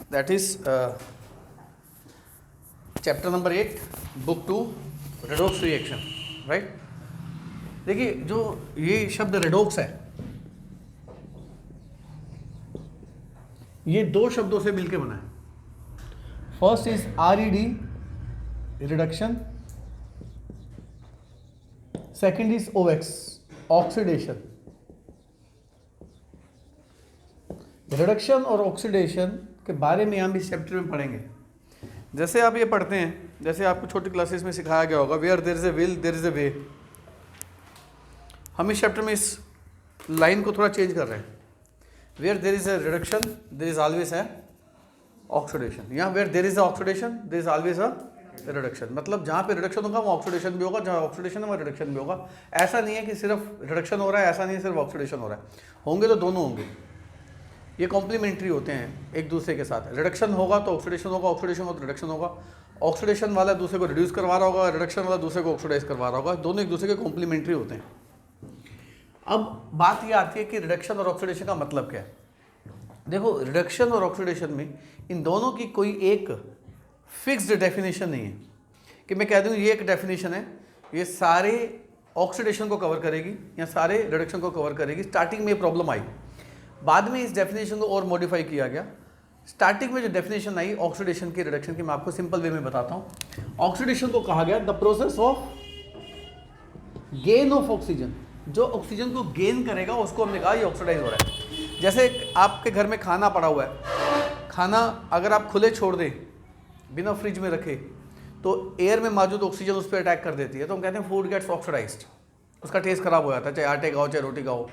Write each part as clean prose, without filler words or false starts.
That is chapter number 8 book 2 redox reaction, right. देखिए जो ये शब्द रेडोक्स है, ये दो शब्दों से मिलके बना है। First is RED reduction, second is OX oxidation. Reduction और ऑक्सीडेशन के बारे में हम इस चैप्टर में पढ़ेंगे। जैसे आप ये पढ़ते हैं, जैसे आपको छोटी क्लासेस में सिखाया गया होगा, where there is a will there is a way. हम इस चैप्टर में इस लाइन को थोड़ा चेंज कर रहे हैं। Where there is a reduction there is always a oxidation. यहाँ where there is a oxidation there is always a reduction. मतलब जहाँ पे रिडक्शन होगा वहाँ ऑक्सीडेशन भी होगा, जहाँ ऑक्सीडेशन है वहाँ रिडक्शन भी होगा। ऐसा नहीं है कि सिर्फ रिडक्शन हो रहा है, ऐसा नहीं है सिर्फ ऑक्सीडेशन हो रहा है। होंगे तो दोनों होंगे, ये कॉम्प्लीमेंट्री होते हैं एक दूसरे के साथ। रिडक्शन होगा तो ऑक्सीडेशन होगा, ऑक्सीडेशन होगा तो रिडक्शन होगा। ऑक्सीडेशन वाला दूसरे को रिड्यूस करवा रहा होगा, रिडक्शन वाला दूसरे को ऑक्सीडाइज करवा रहा होगा। दोनों एक दूसरे के कॉम्प्लीमेंट्री होते हैं। अब बात ये आती है कि रिडक्शन और ऑक्सीडेशन का मतलब क्या है। देखो, रिडक्शन और ऑक्सीडेशन में इन दोनों की कोई एक फिक्स्ड डेफिनेशन नहीं है कि मैं कह दूँ ये एक डेफिनेशन है, ये सारे ऑक्सीडेशन को कवर करेगी या सारे रिडक्शन को कवर करेगी। स्टार्टिंग में ये प्रॉब्लम आई, बाद में इस डेफिनेशन को और मॉडिफाई किया गया। स्टार्टिंग में जो डेफिनेशन आई ऑक्सीडेशन की, रिडक्शन की, मैं आपको सिंपल वे में बताता हूँ। ऑक्सीडेशन को कहा गया the process of gain of oxygen. जो ऑक्सीजन को गेन करेगा उसको हमने कहा ये ऑक्सीडाइज हो रहा है। जैसे आपके घर में खाना पड़ा हुआ है, खाना अगर आप खुले छोड़ दें, बिना फ्रिज में रखे, तो एयर में मौजूद ऑक्सीजन उस पर अटैक कर देती है, तो हम कहते हैं फूड गेट्स ऑक्सीडाइज्ड, उसका टेस्ट खराब हो जाता है, चाहे आटे का हो चाहे रोटी का हो।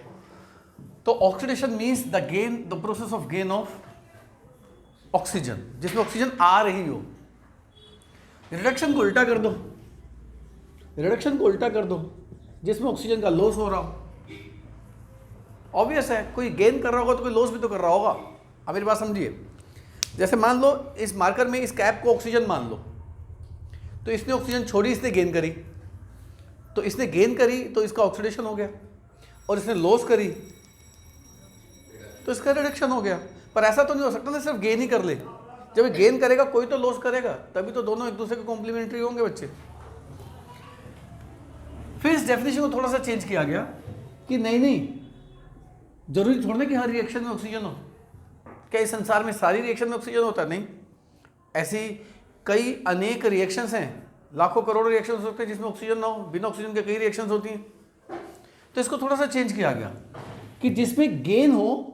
तो oxidation means the gain, the process of gain of oxygen, जिसमें ऑक्सीजन आ रही हो। रिडक्शन को उल्टा कर दो, रिडक्शन को उल्टा कर दो जिसमें ऑक्सीजन का लॉस हो रहा हो। ऑब्वियस है, कोई गेन कर रहा होगा तो कोई लॉस भी तो कर रहा होगा। अब मेरी बात समझिए। जैसे मान लो इस मार्कर में इस कैप को ऑक्सीजन मान लो, तो इसने ऑक्सीजन छोड़ी, इसने गेन करी, तो इसने गेन करी तो इसका ऑक्सीडेशन हो गया, और इसने लॉस करी तो इसका रिडक्शन हो गया। पर ऐसा तो नहीं हो सकता ना सिर्फ गेन ही कर ले। जब गेन करेगा कोई तो लॉस करेगा, तभी तो दोनों एक दूसरे के कॉम्प्लीमेंट्री होंगे बच्चे। फिर इस डेफिनेशन को थोड़ा सा चेंज किया गया कि नहीं, जरूरी थोड़ा कि हर रिएक्शन में ऑक्सीजन हो। क्या इस संसार में सारी रिएक्शन में ऑक्सीजन होता है? नहीं। ऐसी कई अनेक रिएक्शंस हैं, लाखों करोड़ों रिएक्शंस होते हैं जिसमें ऑक्सीजन ना हो। बिना ऑक्सीजन के कई रिएक्शंस होती हैं। तो इसको थोड़ा सा चेंज किया गया कि जिसमें गेन हो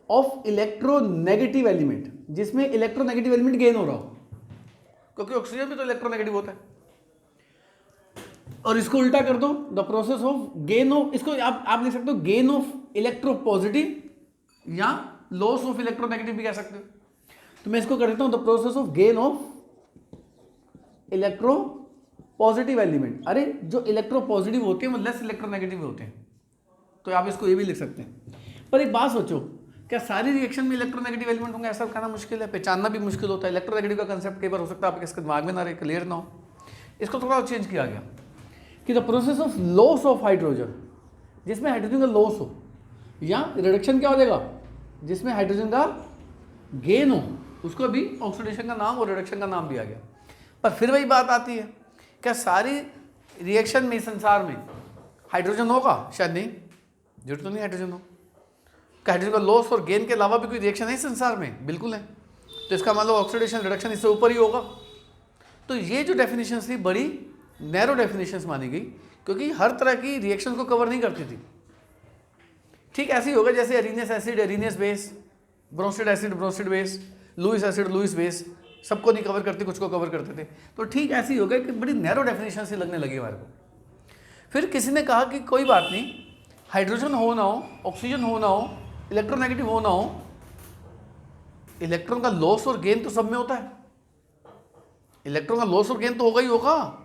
ऑफ इलेक्ट्रोनेगेटिव एलिमेंट, जिसमें इलेक्ट्रोनेगेटिव एलिमेंट गेन हो रहा हो, क्योंकि ऑक्सीजन भी तो इलेक्ट्रोनेगेटिव होता है। और इसको उल्टा कर दो, the process of gain of, इसको आप लिख सकते हो गेन ऑफ इलेक्ट्रोपॉजिटिव या लॉस ऑफ इलेक्ट्रोनेगेटिव भी कह सकते हो। तो मैं इसको कर देता हूं the process of gain of electro positive element. अरे जो इलेक्ट्रो पॉजिटिव होते हैं वो लेस इलेक्ट्रोनेगेटिव होते हैं, तो आप इसको ये भी लिख सकते हैं। पर एक बात सोचो, क्या सारी रिएक्शन में इलेक्ट्रोनेगेटिव एलिमेंट होंगे? ऐसा कहना मुश्किल है, पहचानना भी मुश्किल होता है। इलेक्ट्रोनेगेटिव का कंसेप्ट कई बार हो सकता है आपके इसके दिमाग में ना रहे, क्लियर ना हो। इसको थोड़ा चेंज किया गया कि the process of loss of hydrogen, जिसमें हाइड्रोजन का लॉस हो, या रिडक्शन क्या हो जाएगा जिसमें हाइड्रोजन का गेन हो, उसको भी ऑक्सीडेशन का नाम और रिडक्शन का नाम दिया गया। पर फिर वही बात आती है, क्या सारी रिएक्शन में संसार में हाइड्रोजन होगा? शायद नहीं, जरूरत तो नहीं हाइड्रोजन हो। क्या हाइड्रोजन का लॉस और गेन के अलावा भी कोई रिएक्शन है संसार में? बिल्कुल है। तो इसका मतलब ऑक्सीडेशन रिडक्शन इससे ऊपर ही होगा। तो ये जो डेफिनेशन थी बड़ी नैरो डेफिनेशंस मानी गई, क्योंकि हर तरह की रिएक्शन को कवर नहीं करती थी। ठीक ऐसे ही होगा जैसे Arrhenius acid Arrhenius base, Bronsted acid Bronsted base, Lewis acid Lewis base, सबको नहीं कवर करते, कुछ को कवर करते थे। तो ठीक ऐसे ही होगा कि बड़ी नैरो डेफिनेशन से लगने लगी हमारे को। फिर किसी ने कहा कि कोई बात नहीं, हाइड्रोजन हो ना हो, ऑक्सीजन हो ना हो, इलेक्ट्रोनेगेटिव हो ना हो, इलेक्ट्रॉन का लॉस और गेन तो सब में होता है। इलेक्ट्रॉन का लॉस और गेन तो होगा ही होगा।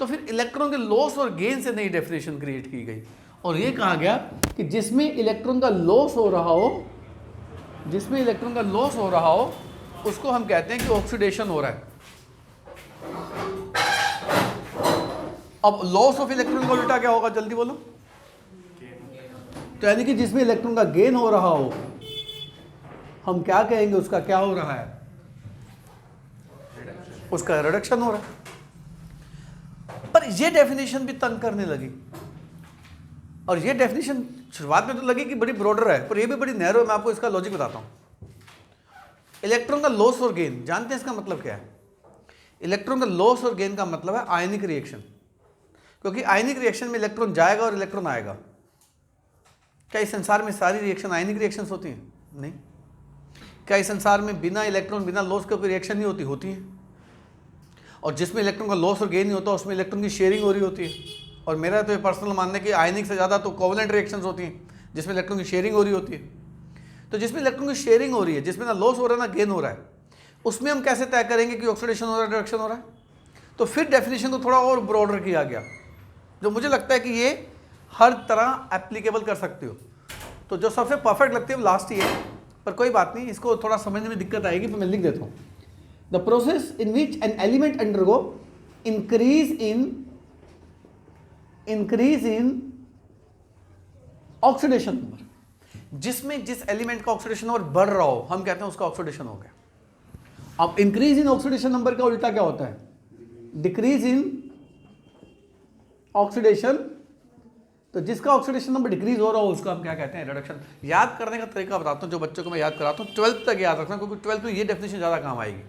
तो फिर इलेक्ट्रॉन के लॉस और गेन से नई डेफिनेशन क्रिएट की गई, और ये कहा गया कि जिसमें इलेक्ट्रॉन का लॉस हो रहा हो, जिसमें इलेक्ट्रॉन का लॉस हो रहा हो, उसको हम कहते हैं कि ऑक्सीडेशन हो रहा है। अब लॉस ऑफ इलेक्ट्रॉन का उल्टा क्या होगा, जल्दी बोलो। तो यानी कि जिसमें इलेक्ट्रॉन का गेन हो रहा हो, हम क्या कहेंगे उसका क्या हो रहा है, उसका रिडक्शन हो रहा है। पर ये डेफिनेशन भी तंग करने लगी, और ये डेफिनेशन शुरुआत में तो लगी कि बड़ी ब्रॉडर है, पर ये भी बड़ी नैरो है। मैं आपको इसका लॉजिक बताता हूँ। इलेक्ट्रॉन का लॉस और गेन, जानते हैं इसका मतलब क्या है? इलेक्ट्रॉन का लॉस और गेन का मतलब है आयनिक रिएक्शन, क्योंकि आयनिक रिएक्शन में इलेक्ट्रॉन जाएगा और इलेक्ट्रॉन आएगा। क्या इस संसार में सारी रिएक्शन आयनिक रिएक्शंस होती हैं? नहीं। क्या इस संसार में बिना इलेक्ट्रॉन बिना लॉस के कोई रिएक्शन नहीं होती? होती है। और जिसमें इलेक्ट्रॉन का लॉस और गेन नहीं होता उसमें इलेक्ट्रॉन की शेयरिंग हो रही होती है। और मेरा तो ये पर्सनल मानना है कि आयनिक से ज़्यादा तो कोवलेंट रिएक्शंस होती हैं जिसमें इलेक्ट्रॉन की शेयरिंग हो रही होती है। तो जिसमें इलेक्ट्रॉन की शेयरिंग हो रही है, जिसमें ना लॉस हो रहा है ना गेन हो रहा है, उसमें हम कैसे तय करेंगे कि ऑक्सीडेशन हो रहा है रिडक्शन हो रहा है? तो फिर डेफिनेशन को थोड़ा और ब्रॉडर किया गया, जो मुझे लगता है कि ये हर तरह एप्लीकेबल कर सकते हो। तो जो सबसे परफेक्ट लगती है वो लास्ट ही है, पर कोई बात नहीं, इसको थोड़ा समझने में दिक्कत आएगी, तो मैं लिख देता हूँ। The process in which an element undergo increase in oxidation number, जिसमें जिस एलिमेंट का ऑक्सीडेशन नंबर बढ़ रहा हो हम कहते हैं उसका ऑक्सीडेशन हो गया। अब इंक्रीज इन ऑक्सीडेशन नंबर का उल्टा क्या होता है? Decrease in oxidation. तो जिसका ऑक्सीडेशन नंबर डिक्रीज हो रहा हो उसको हम क्या कहते हैं? रिडक्शन। याद करने का तरीका बताता हूं, जो बच्चों को मैं याद कराता हूं 12th तक याद रखना, क्योंकि 12th में ये डेफिनेशन ज्यादा काम आएगी।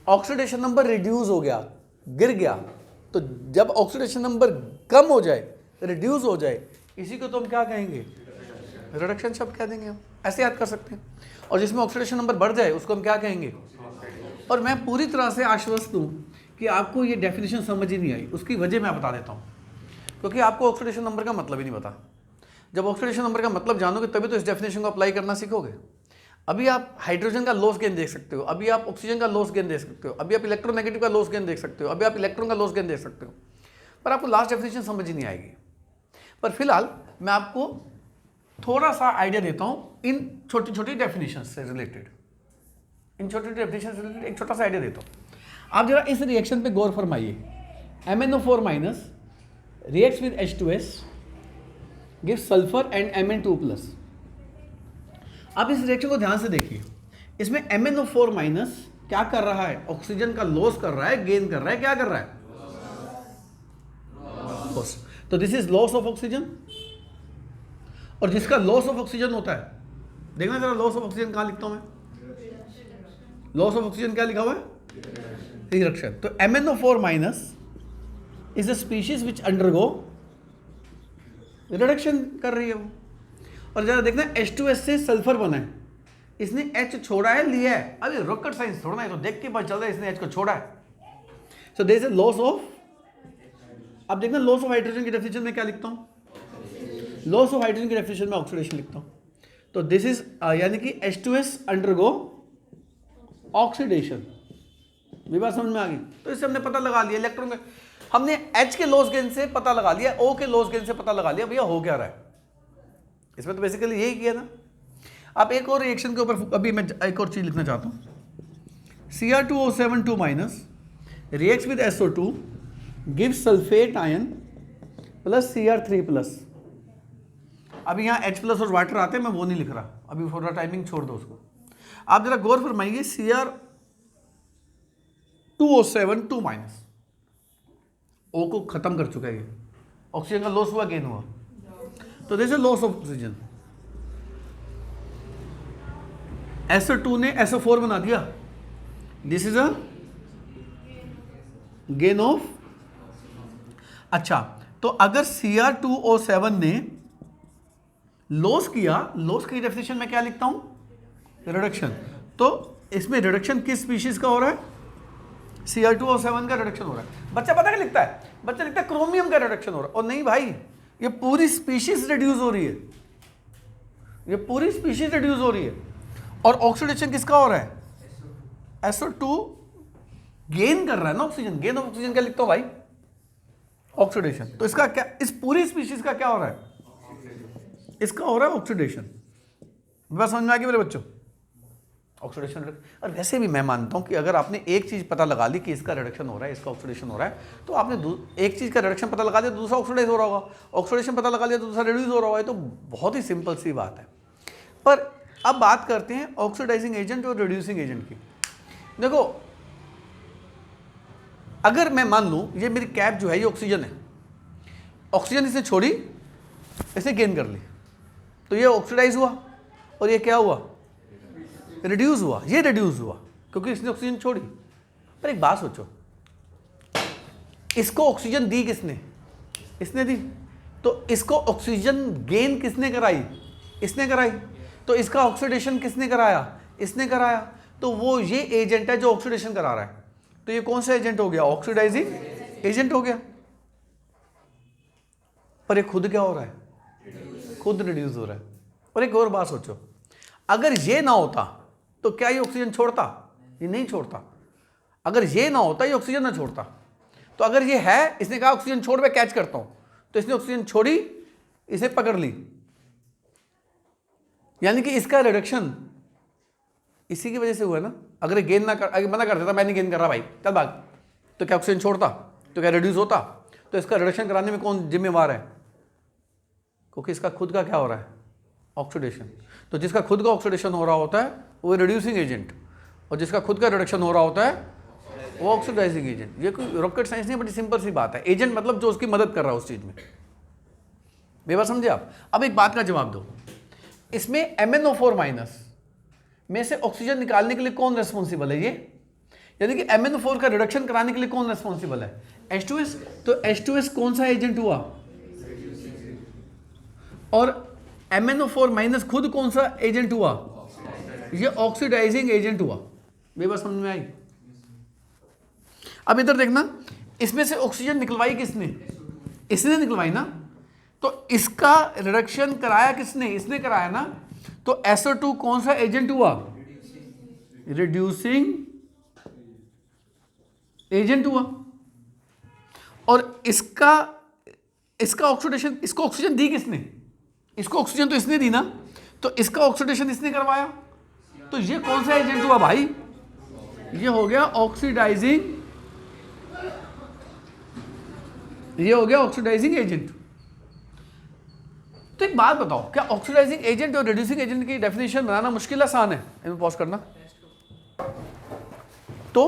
ऑक्सीडेशन नंबर रिड्यूस हो गया, गिर गया, तो जब ऑक्सीडेशन नंबर कम हो जाए, रिड्यूस हो जाए, इसी को तो हम क्या कहेंगे? रिडक्शन शब्द कह देंगे हम, ऐसे याद कर सकते हैं। और जिसमें ऑक्सीडेशन नंबर बढ़ जाए उसको हम क्या कहेंगे? और मैं पूरी तरह से आश्वस्त हूं कि आपको ये डेफिनेशन समझ ही नहीं आई। उसकी वजह मैं बता देता हूं, क्योंकि आपको ऑक्सीडेशन नंबर का मतलब ही नहीं पता। जब ऑक्सीडेशन नंबर का मतलब जानोगे तभी तो इस डेफिनेशन को अप्लाई करना सीखोगे। अभी आप हाइड्रोजन का लॉस गेन देख सकते हो, अभी आप ऑक्सीजन का लॉस गेन देख सकते हो, अभी आप इलेक्ट्रोनेगेटिव का लॉस गेन देख सकते हो, अभी आप इलेक्ट्रॉन का लॉस गेन देख सकते हो, पर आपको लास्ट डेफिनेशन समझ ही नहीं आएगी। पर फिलहाल मैं आपको थोड़ा सा आइडिया देता हूँ इन छोटी छोटी डेफिनेशन से रिलेटेड, इन छोटी छोटी डेफिनेशन से रिलेटेड एक छोटा सा आइडिया देता हूँ। आप जरा इस रिएक्शन पे गौर फरमाइए। MnO4- reacts with H2S, gives sulfur and Mn2+। आप इस रिएक्शन को ध्यान से देखिए। इसमें MnO4- क्या कर रहा है? ऑक्सीजन का लॉस कर रहा है, गेन कर रहा है, क्या कर रहा है? लॉस। तो this is loss of oxygen. और जिसका लॉस ऑफ ऑक्सीजन होता है, देखना जरा लॉस ऑफ ऑक्सीजन कहां लिखता हूं मैं? लॉस ऑफ ऑक्सीजन क्या लिखा हुआ है? रिडक्शन। तो MnO4- is a species which undergo reduction कर रही है वो। और जरा देखना H2S से सल्फर बना है, इसने H छोड़ा है, लिया है। अभी रॉकेट साइंस छोड़ना है, तो देख के पता चल रहा है इसने H को छोड़ा है। So there is a loss of. अब देखना लॉस ऑफ हाइड्रोजन की डेफिनेशन में क्या लिखता हूं? लॉस ऑफ हाइड्रोजन की डेफिनेशन में ऑक्सीडेशन लिखता हूं। तो दिस इज यानी कि H2S अंडरगो ऑक्सीडेशन। ये बात समझ में आ गई? तो इससे हमने पता लगा लिया इलेक्ट्रॉन में, हमने H के लॉस गेन से पता लगा लिया, O के लॉस गेन से पता लगा लिया भैया हो क्या रहा है। इसमें तो बेसिकली यही किया ना। आप एक और रिएक्शन के ऊपर अभी मैं एक और चीज लिखना चाहता हूं। Cr2O7 reacts with SO2, gives sulphate ion plus Cr3+। अभी यहाँ H+ और वाटर आते हैं, मैं वो नहीं लिख रहा अभी, थोड़ा टाइमिंग छोड़ दो उसको। आप जरा गौर फरमाइए, Cr2O7 2-, O को खत्म कर चुका है ये, ऑक्सीजन का लॉस हुआ, गेन हुआ, तो this is loss of oxygen. SO2 ने SO4 बना दिया, this is a gain of. अच्छा, तो अगर Cr2O7 ने लॉस किया, लॉस की डेफिनेशन में क्या लिखता हूं? रिडक्शन। तो इसमें रिडक्शन किस स्पीशीज का हो रहा है? Cr2O7 का रिडक्शन हो रहा है। बच्चा पता क्या लिखता है? बच्चा लिखता है क्रोमियम का रिडक्शन हो रहा है। और नहीं भाई, ये पूरी स्पीशीज रिड्यूस हो रही है, ये पूरी स्पीशीज रिड्यूस हो रही है। और ऑक्सीडेशन किसका हो रहा है? SO2 गेन कर रहा है ना ऑक्सीजन, गेन ऑफ ऑक्सीजन क्या लिखता हूं भाई? ऑक्सीडेशन। तो इसका क्या, इस पूरी स्पीशीज का क्या हो रहा है? इसका हो रहा है ऑक्सीडेशन। बस समझ में आ गया मेरे बच्चों? ऑक्सीडेशन। और वैसे भी मैं मानता हूं कि अगर आपने एक चीज पता लगा ली कि इसका रिडक्शन हो रहा है, इसका ऑक्सीडेशन हो रहा है, तो आपने एक चीज का रिडक्शन पता लगा लिया तो दूसरा ऑक्सीडाइज हो रहा होगा, ऑक्सीडेशन पता लगा लिया तो दूसरा रिड्यूस हो रहा होगा। तो बहुत ही सिंपल सी बात है। पर अब बात करते हैं ऑक्सीडाइजिंग एजेंट और रिड्यूसिंग एजेंट की। देखो अगर मैं मान लूं ये मेरी कैप जो है ये ऑक्सीजन है, ऑक्सीजन इसने छोड़ी, इसने गेन कर ली, तो ये ऑक्सीडाइज हुआ और ये क्या हुआ, रिड्यूस हुआ। ये रिड्यूस हुआ क्योंकि इसने ऑक्सीजन छोड़ी। पर एक बात सोचो, इसको ऑक्सीजन दी किसने, इसने दी, तो इसको ऑक्सीजन गेन किसने कराई, इसने कराई, तो इसका ऑक्सीडेशन किसने कराया, इसने कराया। तो वो ये एजेंट है जो ऑक्सीडेशन करा रहा है। तो ये कौन सा एजेंट हो गया, ऑक्सीडाइजिंग एजेंट हो गया। पर ये खुद क्या हो रहा है, खुद रिड्यूस हो रहा है। और एक और बात सोचो, अगर ये ना होता तो क्या ये ऑक्सीजन छोड़ता, ये नहीं छोड़ता। अगर ये ना होता ये ऑक्सीजन ना छोड़ता। तो अगर ये है, इसने कहा ऑक्सीजन छोड़, मैं कैच करता हूं, तो इसने ऑक्सीजन छोड़ी, इसे पकड़ ली, यानी कि इसका रिडक्शन इसी की वजह से हुआ ना। अगर गेन ना कर, अगर मना कर देता मैं नहीं गेन कर रहा भाई चल भाग, तो क्या ऑक्सीजन छोड़ता, तो क्या रिड्यूस होता। तो इसका रिडक्शन कराने में कौन जिम्मेवार है, क्योंकि इसका खुद का क्या हो रहा है, ऑक्सीडेशन। तो जिसका खुद का ऑक्सीडेशन हो रहा होता है वो रिड्यूसिंग एजेंट, और जिसका खुद का रिडक्शन हो रहा होता है वो ऑक्सीडाइजिंग एजेंट। ये कोई रॉकेट साइंस नहीं, बड़ी सिंपल सी बात है। एजेंट मतलब जो उसकी मदद कर रहा है उस चीज में। मेरी बात समझे आप। अब एक बात का जवाब दो, इसमें MnO4 माइनस में से ऑक्सीजन निकालने के लिए कौन रेस्पॉन्सिबल है, ये यानी कि MnO4 का रिडक्शन कराने के लिए कौन रेस्पॉन्सिबल है, H2S। तो H2S कौन सा एजेंट हुआ, और MnO4 माइनस खुद कौन सा एजेंट हुआ, ये ऑक्सीडाइजिंग एजेंट हुआ। मेरी बात समझ में आई। अब इधर देखना, इसमें से ऑक्सीजन निकलवाई किसने, इसने निकलवाई ना। तो इसका रिडक्शन कराया किसने, इसने कराया ना। तो SO2 कौन सा एजेंट हुआ, रिड्यूसिंग एजेंट हुआ। और इसका ऑक्सीडेशन, इसको ऑक्सीजन दी किसने, इसको ऑक्सीजन तो इसने दी ना, तो इसका ऑक्सीडेशन इसने करवाया। तो ये कौन सा एजेंट हुआ भाई, ये हो गया ऑक्सीडाइजिंग, ये हो गया ऑक्सीडाइजिंग एजेंट। तो एक बात बताओ, क्या ऑक्सीडाइजिंग एजेंट और रिड्यूसिंग एजेंट की डेफिनेशन बनाना मुश्किल आसान है, इनमें पॉज करना। तो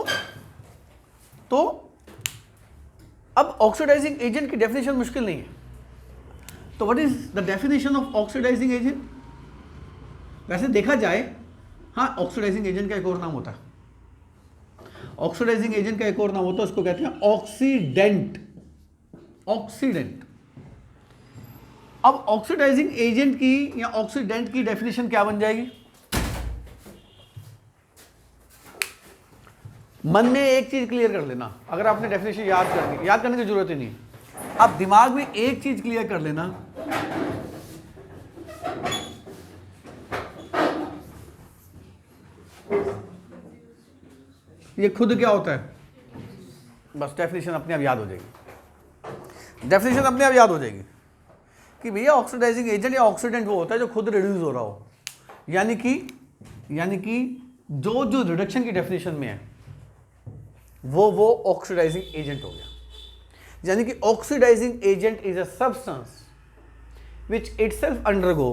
अब ऑक्सीडाइजिंग एजेंट की डेफिनेशन मुश्किल नहीं है। तो what is the definition of oxidising agent. वैसे देखा जाए, हाँ ऑक्सीडाइजिंग एजेंट का एक और नाम होता है, ऑक्सीडाइजिंग एजेंट का एक और नाम होता है, उसको कहते हैं ऑक्सीडेंट। ऑक्सीडेंट। अब ऑक्सीडाइजिंग एजेंट की या ऑक्सीडेंट की डेफिनेशन क्या बन जाएगी, मन में एक चीज क्लियर कर लेना। अगर आपने डेफिनेशन याद करने की जरूरत ही नहीं, आप दिमाग में एक चीज क्लियर कर लेना, ये खुद क्या होता है, बस डेफिनेशन अपने आप याद हो जाएगी। डेफिनेशन अपने आप याद हो जाएगी कि भैया ऑक्सीडाइजिंग एजेंट या ऑक्सीडेंट वो होता है जो खुद रिड्यूस हो रहा हो, यानी कि जो रिडक्शन की डेफिनेशन में है वो ऑक्सीडाइजिंग एजेंट हो गया। यानी कि oxidising agent is a substance which itself undergo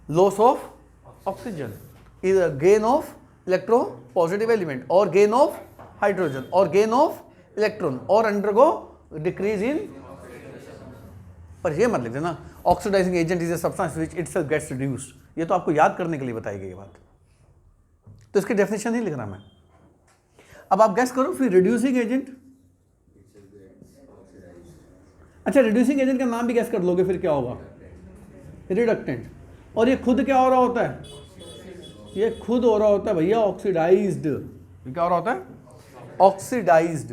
loss of oxygen, either gain of electropositive element or gain of hydrogen or gain of electron or undergo decrease in। पर ये मत लिख देना oxidising agent is a substance which itself gets reduced, ये तो आपको याद करने के लिए बताई गई बात, तो इसकी डेफिनेशन नहीं लिखना मैं। अब आप गैस करो फिर रिड्यूसिंग एजेंट। अच्छा रिड्यूसिंग एजेंट का नाम भी गैस कर लोगे, फिर क्या होगा, रिडक्टेंट। और ये खुद क्या हो रहा होता है, ये खुद हो रहा होता है भैया ऑक्सीडाइज्ड। क्या हो रहा होता है, ऑक्सीडाइज्ड।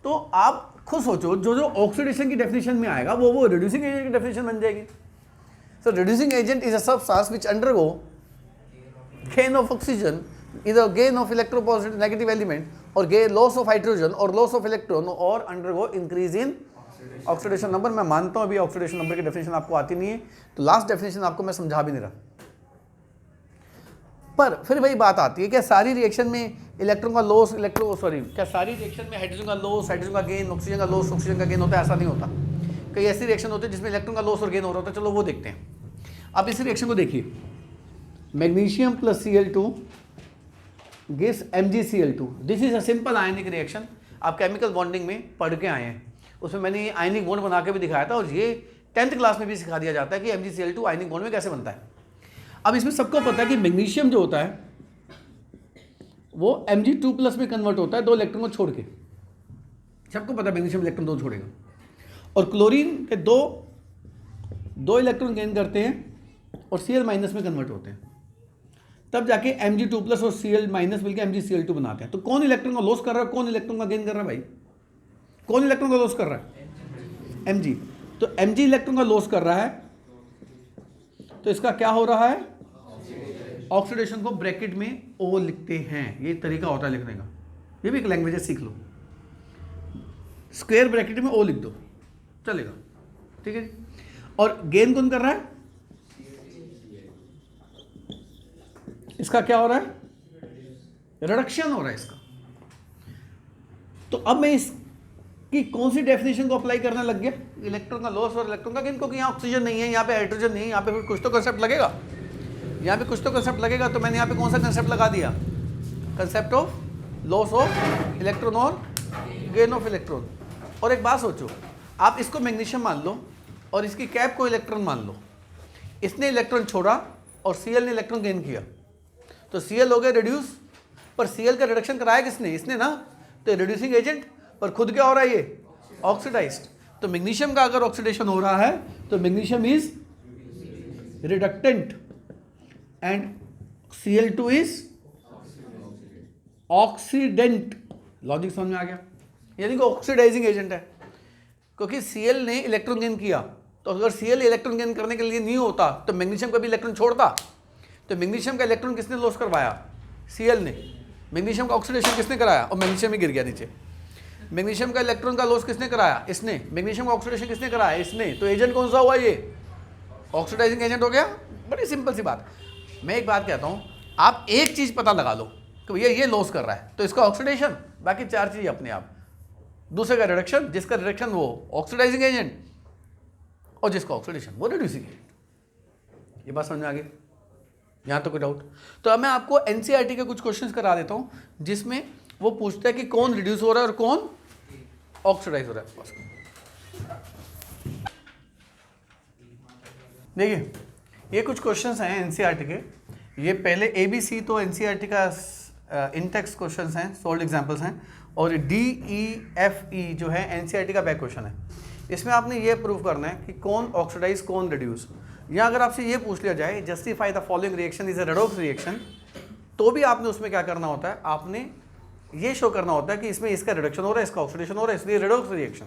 तो आप खुद सोचो, जो ऑक्सीडेशन की डेफिनेशन में आएगा वो रिड्यूसिंग एजेंट की डेफिनेशन बन जाएगी। So reducing agent is a substance which undergo gain of oxygen, either gain of electropositive negative element or gain loss of hydrogen or loss of electron or undergo increase in oxidation number. मैं मानता हूं अभी oxidation number की definition आपको आती नहीं है, तो लास्ट डेफिनेशन आपको मैं समझा भी नहीं रहा। पर फिर वही बात आती है, क्या सारी रिएक्शन में इलेक्ट्रॉन का लॉस क्या सारी रिएक्शन में हाइड्रोजन का लॉस, हाइड्रोजन का गेन, ऑक्सीजन का लॉस, ऑक्सीजन का गेन होता है? ऐसा नहीं होता। कई ऐसी रिएक्शन होती है जिसमें इलेक्ट्रॉन का लॉस और गेन हो रहा होता है। चलो वो देखते हैं। आप इस रिएक्शन को देखिए, magnesium plus Cl2 gives MgCl2। This is a simple ionic reaction, आप केमिकल बॉन्डिंग में पढ़ के आए हैं, उसमें मैंने आयनिक बॉन्ड बना के भी दिखाया था, और ये 10th क्लास में भी सिखा दिया जाता है कि MgCl2 आयनिक बॉन्ड में कैसे बनता है। अब इसमें सबको पता है कि मैग्नीशियम जो होता है वो Mg2+ में कन्वर्ट होता है 2 इलेक्ट्रॉन को छोड़ के, सबको पता है मैग्नीशियम इलेक्ट्रॉन 2 छोड़ेगा, और क्लोरीन के दो इलेक्ट्रॉन गेन करते हैं और Cl- में कन्वर्ट होते हैं, तब जाके Mg2+ और Cl- मिलकर MgCl2 बनाते हैं। तो कौन इलेक्ट्रॉन का लॉस कर रहा है, कौन इलेक्ट्रॉन का गेन कर रहा है भाई? कौन इलेक्ट्रॉन का लॉस कर रहा है? Mg। तो Mg इलेक्ट्रॉन का लॉस कर रहा है, तो इसका क्या हो रहा है? ऑक्सीडेशन को ब्रैकेट में O लिखते हैं, ये तरीका होता है लिखने का, ये भी एक लैंग्वेज है, सीख लो। स्क्वायर ब्रैकेट में O लिख दो, चलेगा, ठीक है। और गेन कौन कर रहा है? इसका क्या हो रहा है? रिडक्शन हो रहा है इसका। तो अब मैं इसकी कौन सी डेफिनेशन को अप्लाई करने लग गया? इलेक्ट्रॉन का लॉस और इलेक्ट्रॉन का गेन, क्योंकि यहाँ ऑक्सीजन नहीं है, यहाँ पे हाइड्रोजन नहीं है, यहाँ पे फिर कुछ तो कंसेप्ट लगेगा, यहाँ पे कुछ तो कंसेप्ट लगेगा। तो मैंने यहाँ पे कौन सा कंसेप्ट लगा दिया? Concept of loss of electron और गेन ऑफ इलेक्ट्रॉन। और एक बात सोचो, आप इसको मैग्नीशियम मान लो और इसकी कैप को इलेक्ट्रॉन मान लो, इसने इलेक्ट्रॉन छोड़ा और Cl ने इलेक्ट्रॉन गेन किया, तो Cl हो गया रिड्यूस, पर Cl का रिडक्शन कराया किसने? इसने ना, तो रिड्यूसिंग एजेंट, पर खुद क्या हो रहा है? ये ऑक्सीडाइज्ड। तो मैग्नीशियम का अगर ऑक्सीडेशन हो रहा है तो magnesium is reductant and Cl2 is oxidant. Logic समझ में आ गया? यानी कि ऑक्सीडाइजिंग एजेंट है, क्योंकि Cl ने इलेक्ट्रॉन गेन किया, तो अगर Cl इलेक्ट्रॉन गेन करने के लिए नहीं होता तो मैग्नीशियम का भी इलेक्ट्रॉन छोड़ता, तो मैग्नीशियम का इलेक्ट्रॉन किसने लॉस करवाया? Cl ने। मैग्नीशियम का ऑक्सीडेशन किसने कराया? और मैग्नीशियम ही गिर गया नीचे। मैग्नीशियम का इलेक्ट्रॉन का लॉस किसने कराया? इसने। मैग्नीशियम का ऑक्सीडेशन किसने कराया? इसने। तो एजेंट कौन सा हुआ? ये ऑक्सीडाइजिंग एजेंट हो गया। बड़ी सिंपल सी बात। मैं एक बात कहता हूँ, आप एक चीज़ पता लगा लो कि भैया ये लॉस कर रहा है, तो इसका ऑक्सीडेशन, बाकी 4 चीज़ अपने आप। दूसरे का रिडक्शन, जिसका रिडक्शन वो ऑक्सीडाइजिंग एजेंट, और जिसका ऑक्सीडेशन वो रिड्यूसिंग एजेंट। ये बात समझ में आ गई? यहाँ तो कोई डाउट? तो अब मैं आपको NCERT के कुछ क्वेश्चंस करा देता हूँ जिसमें वो पूछता है कि कौन रिड्यूस हो रहा है और कौन ऑक्सीडाइज हो रहा है। देखिए, ये कुछ क्वेश्चंस हैं NCERT के। ये पहले ABC तो NCERT का इन-टेक्स्ट क्वेश्चंस हैं, सोल्ड एग्जांपल्स हैं, और DEFE जो है NCERT का बैक क्वेश्चन है। इसमें आपने ये प्रूव करना है कि कौन ऑक्सीडाइज कौन रिड्यूस। या अगर आपसे ये पूछ लिया जाए justify the following reaction is a redox reaction, तो भी आपने उसमें क्या करना होता है? आपने ये शो करना होता है कि इसमें इसका रिडक्शन हो रहा है, इसका ऑक्सीडेशन हो रहा है, इसलिए रेडॉक्स रिएक्शन।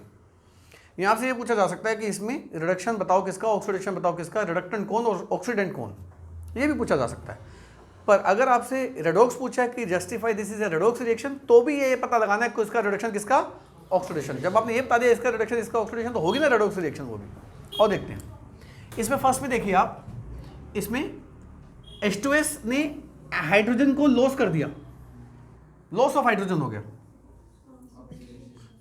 यहाँ से ये पूछा जा सकता है कि इसमें रिडक्शन बताओ किसका, ऑक्सीडेशन बताओ किसका, रिडक्टेंट कौन और ऑक्सीडेंट कौन, ये भी पूछा जा सकता है। पर अगर आपसे रेडॉक्स पूछा है कि justify this is a redox reaction, तो भी ये पता लगाना है कि इसका रिडक्शन किसका, ऑक्सीडेशन। जब आपने ये बता दिया इसका रिडक्शन इसका ऑक्सीडेशन, तो होगी ना रेडॉक्स रिएक्शन वो भी। और देखते हैं इसमें फर्स्ट में, देखिए आप, इसमें H2S ने हाइड्रोजन को लॉस कर दिया, लॉस ऑफ हाइड्रोजन हो गया,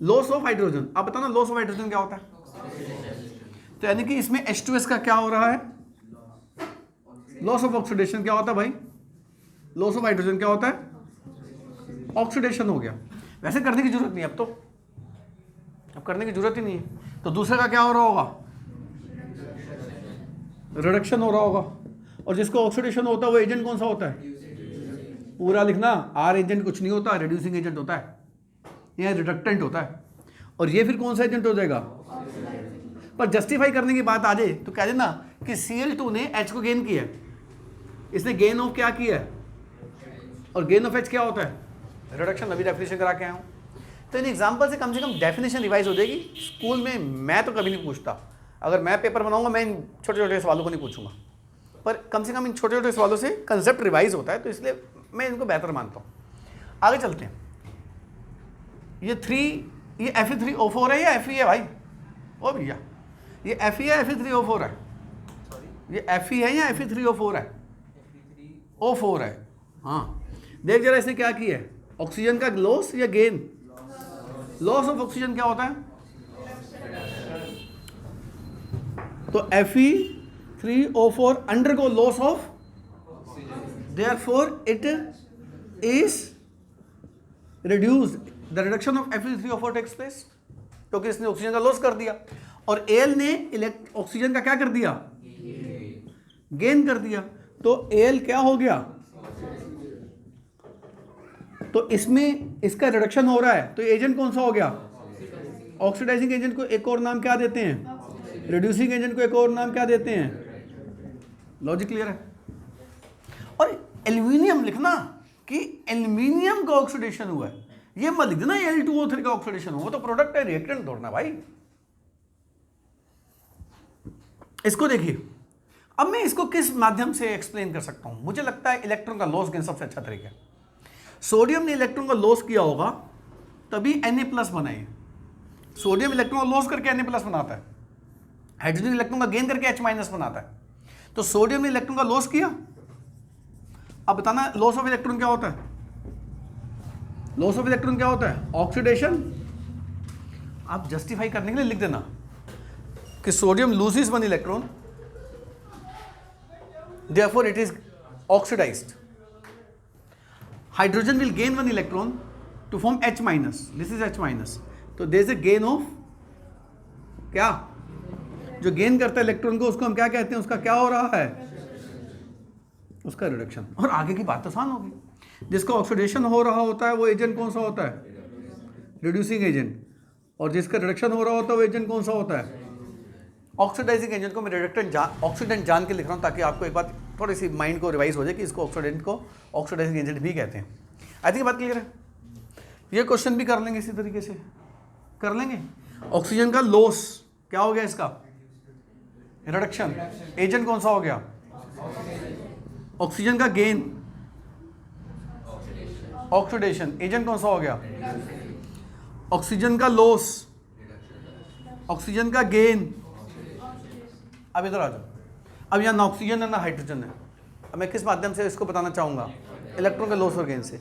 लॉस ऑफ हाइड्रोजन। आप बताना लॉस ऑफ हाइड्रोजन क्या होता है? तो यानी कि इसमें H2S का क्या हो रहा है? Loss of oxidation. क्या होता है भाई? लॉस ऑफ हाइड्रोजन क्या होता है? ऑक्सीडेशन हो गया। वैसे करने की जरूरत नहीं, अब करने की जरूरत ही नहीं है। तो दूसरे का क्या हो रहा होगा? रिडक्शन हो रहा होगा। और जिसको ऑक्सीडेशन होता है वो एजेंट कौन सा होता है? पूरा लिखना, R एजेंट कुछ नहीं होता, रिड्यूसिंग एजेंट होता है, यह रिडक्टेंट होता है। और ये फिर कौन सा एजेंट हो जाएगा? पर जस्टिफाई करने की बात आ जाए तो कह देना कि Cl2 ने H को गेन किया है, इसने गेन ऑफ क्या किया है, और गेन ऑफ H क्या होता है? रिडक्शन। अभी डेफिनेशन करा के आया हूँ। तो इन एग्जाम्पल से कम डेफिनेशन रिवाइज हो जाएगी। स्कूल में मैं तो कभी नहीं पूछता, अगर मैं पेपर बनाऊंगा मैं इन छोटे छोटे सवालों को नहीं पूछूंगा, पर कम से कम इन छोटे छोटे सवालों से कंसेप्ट रिवाइज होता है, तो इसलिए मैं इनको बेहतर मानता हूँ। आगे चलते हैं। ये Fe3O4 है या Fe है भाई? ओ भैया, ये Fe है Fe3O4 है? ये Fe है या Fe3O4 है? O4 है। हाँ, देख जरा इसने क्या किया है, ऑक्सीजन का लॉस या गेन? लॉस ऑफ ऑक्सीजन क्या होता है? तो Fe3O4 अंडर को loss of Therefore, it is reduced. The reduction of Fe3O4 takes place, क्योंकि इसने ऑक्सीजन का लॉस कर दिया और Al ने ऑक्सीजन का क्या कर दिया, गेन कर दिया। तो Al क्या हो गया, तो इसमें इसका रिडक्शन हो रहा है, तो एजेंट कौन सा हो गया, ऑक्सीडाइजिंग एजेंट को एक और नाम क्या देते हैं, रिड्यूसिंग एजेंट को एक और नाम क्या देते हैं। लॉजिक क्लियर है। और एल्यूमिनियम लिखना कि एल्यूमिनियम का ऑक्सीडेशन हुआ है, ये मत लिख देना Al2O3 का ऑक्सीडेशन हुआ, तो प्रोडक्ट है, रिएक्टेंट तोड़ना भाई। इसको देखिए, अब मैं इसको किस माध्यम से एक्सप्लेन कर सकता हूं। मुझे लगता है इलेक्ट्रॉन का लॉस गेन सबसे अच्छा तरीका है। सोडियम ने इलेक्ट्रॉन का लॉस किया होगा तभी Na+ बना है। सोडियम इलेक्ट्रॉन का लॉस करके Na+ बनाता है, हाइड्रोजन इलेक्ट्रॉन का गेन करके H- बनाता है। तो सोडियम ने इलेक्ट्रॉन का लॉस किया। अब बताना लॉस ऑफ इलेक्ट्रॉन क्या होता है, लॉस ऑफ इलेक्ट्रॉन क्या होता है, ऑक्सीडेशन। आप जस्टिफाई करने के लिए लिख देना कि sodium loses 1 electron, therefore it is oxidized. Hydrogen will gain 1 electron to form H-, this is H-, तो there is a gain of क्या, जो गेन करता है इलेक्ट्रॉन को उसको हम क्या कहते हैं, उसका क्या हो रहा है, उसका रिडक्शन। और आगे की बात आसान होगी, जिसका ऑक्सीडेशन हो रहा होता है वो एजेंट कौन सा होता है, रिड्यूसिंग एजेंट, और जिसका रिडक्शन हो रहा होता है वो एजेंट कौन सा होता है, ऑक्सीडाइजिंग एजेंट को मैं रिडक्टेंट ऑक्सीडेंट जान के लिख रहा हूँ ताकि आपको एक बात थोड़ी सी माइंड को रिवाइज हो जाए कि इसको ऑक्सीडेंट को ऑक्सीडाइजिंग एजेंट भी कहते हैं। आई थिंक बात क्लियर है। ये क्वेश्चन भी कर लेंगे, इसी तरीके से कर लेंगे। ऑक्सीजन का लॉस क्या हो गया, इसका रिडक्शन, एजेंट कौन सा हो गया, ऑक्सीजन का गेन, ऑक्सीडेशन, एजेंट कौन सा हो गया, ऑक्सीजन का लॉस, ऑक्सीजन का गेन। अब इधर आ जाओ, अब यहाँ ना ऑक्सीजन है ना हाइड्रोजन है। अब मैं किस माध्यम से इसको बताना चाहूँगा, इलेक्ट्रॉन के लॉस और गेन से।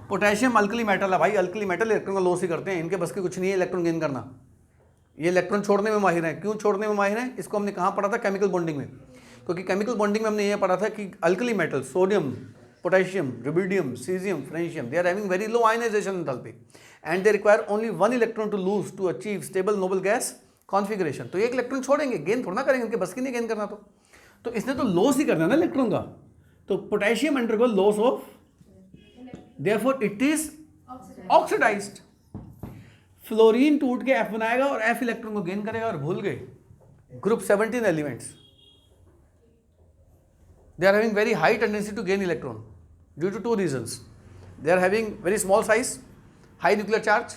पोटेशियम अल्कली मेटल है भाई, अल्कली मेटल इलेक्ट्रॉन का लॉस ही करते हैं, इनके बस की कुछ नहीं है इलेक्ट्रॉन गेन करना। ये इलेक्ट्रॉन छोड़ने में माहिर हैं। क्यों छोड़ने में माहिर हैं, इसको हमने कहाँ पढ़ा था, केमिकल बॉन्डिंग में। क्योंकि केमिकल बॉन्डिंग में हमने ये पढ़ा था कि alkali metal sodium, potassium, rubidium, caesium, francium, they are having very low ionisation enthalpy and they require only 1 electron to lose to achieve stable noble gas configuration. तो ये एक इलेक्ट्रॉन छोड़ेंगे, गेन थोड़ा ना करेंगे, उनके बस की नहीं गेन करना। तो इसने तो लॉस ही करना है ना इलेक्ट्रॉन का। तो potassium undergo loss of, therefore it is oxidised. Fluorine टूट के F बनाएगा और F इलेक्ट्रॉन को गेन करेगा। और भूल गए group 17 elements, they are having very high tendency to gain electron due to 2 reasons. They are having very small size, high nuclear charge,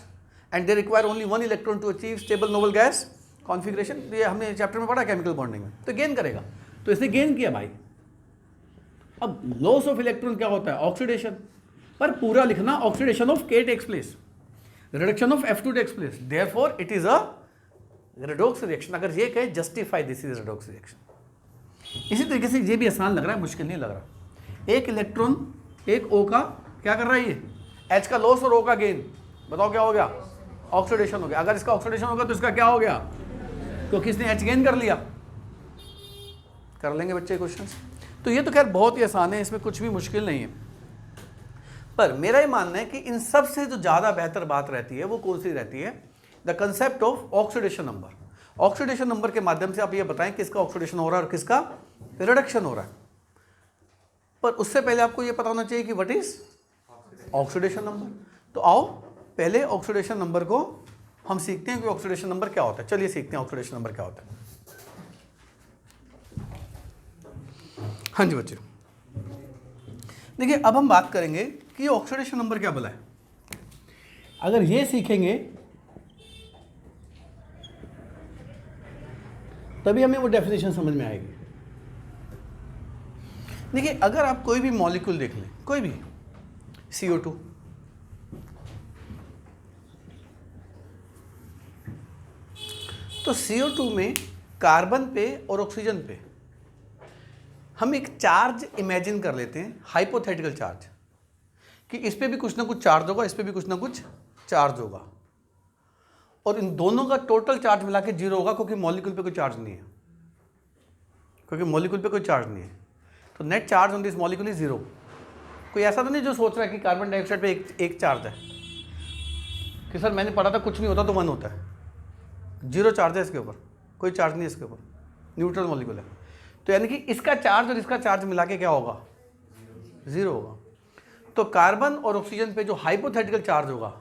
and they require only 1 electron to achieve stable noble gas configuration. ये हमने chapter में पढ़ा chemical bonding में। तो gain करेगा, तो इसने gain किया भाई। अब लॉस ऑफ इलेक्ट्रॉन क्या होता है, ऑक्सीडेशन। पर पूरा लिखना, oxidation of K takes place, reduction of F2 takes place, therefore it is a redox reaction. अगर ये कहे justify this is redox reaction. इसी तरीके से ये भी आसान लग रहा है, मुश्किल नहीं लग रहा। एक इलेक्ट्रॉन एक O का क्या कर रहा है, ये H का लॉस और O का गेन, बताओ क्या हो गया, ऑक्सीडेशन हो गया। अगर इसका ऑक्सीडेशन होगा तो इसका क्या हो गया, क्योंकि इसने H गेन कर लिया। कर लेंगे बच्चे क्वेश्चंस। तो ये तो खैर बहुत ही आसान है, इसमें कुछ भी मुश्किल नहीं है। पर मेरा ये मानना है कि इन सब से जो ज़्यादा बेहतर बात रहती है वो कौन सी रहती है, the concept of oxidation number. Oxidation number के माध्यम से आप ये बताएं किसका ऑक्सीडेशन हो रहा है और किसका रिडक्शन हो रहा है। पर उससे पहले आपको ये पता होना चाहिए कि व्हाट इज ऑक्सीडेशन नंबर। तो आओ पहले ऑक्सीडेशन नंबर को हम सीखते हैं कि ऑक्सीडेशन नंबर क्या होता है। चलिए सीखते हैं ऑक्सीडेशन नंबर क्या होता है। हाँ जी बच्चे, देखिए अब हम बात करेंगे कि ऑक्सीडेशन नंबर क्या भला है। अगर ये सीखेंगे तभी हमें वो डेफिनेशन समझ में आएगी। देखिए अगर आप कोई भी मॉलिक्यूल देख लें, कोई भी CO2, तो CO2 में कार्बन पे और ऑक्सीजन पे हम एक चार्ज इमेजिन कर लेते हैं, हाइपोथेटिकल चार्ज, कि इस पे भी कुछ ना कुछ चार्ज होगा, इस पे भी कुछ ना कुछ चार्ज होगा, और इन दोनों का टोटल चार्ज मिला के 0 होगा, क्योंकि मॉलिक्यूल पे कोई चार्ज नहीं है, क्योंकि मॉलिक्यूल पे कोई चार्ज नहीं है। तो net charge on this molecule is 0। कोई ऐसा तो नहीं जो सोच रहा है कि कार्बन डाइऑक्साइड पे एक चार्ज है कि सर मैंने पढ़ा था कुछ नहीं होता तो 1 होता है। 0 चार्ज है इसके ऊपर, कोई चार्ज नहीं है इसके ऊपर, न्यूट्रल मॉलिक्यूल है। तो यानी कि इसका चार्ज और इसका चार्ज मिला के क्या होगा? 0 होगा। तो कार्बन और ऑक्सीजन पे जो हाइपोथेटिकल चार्ज होगा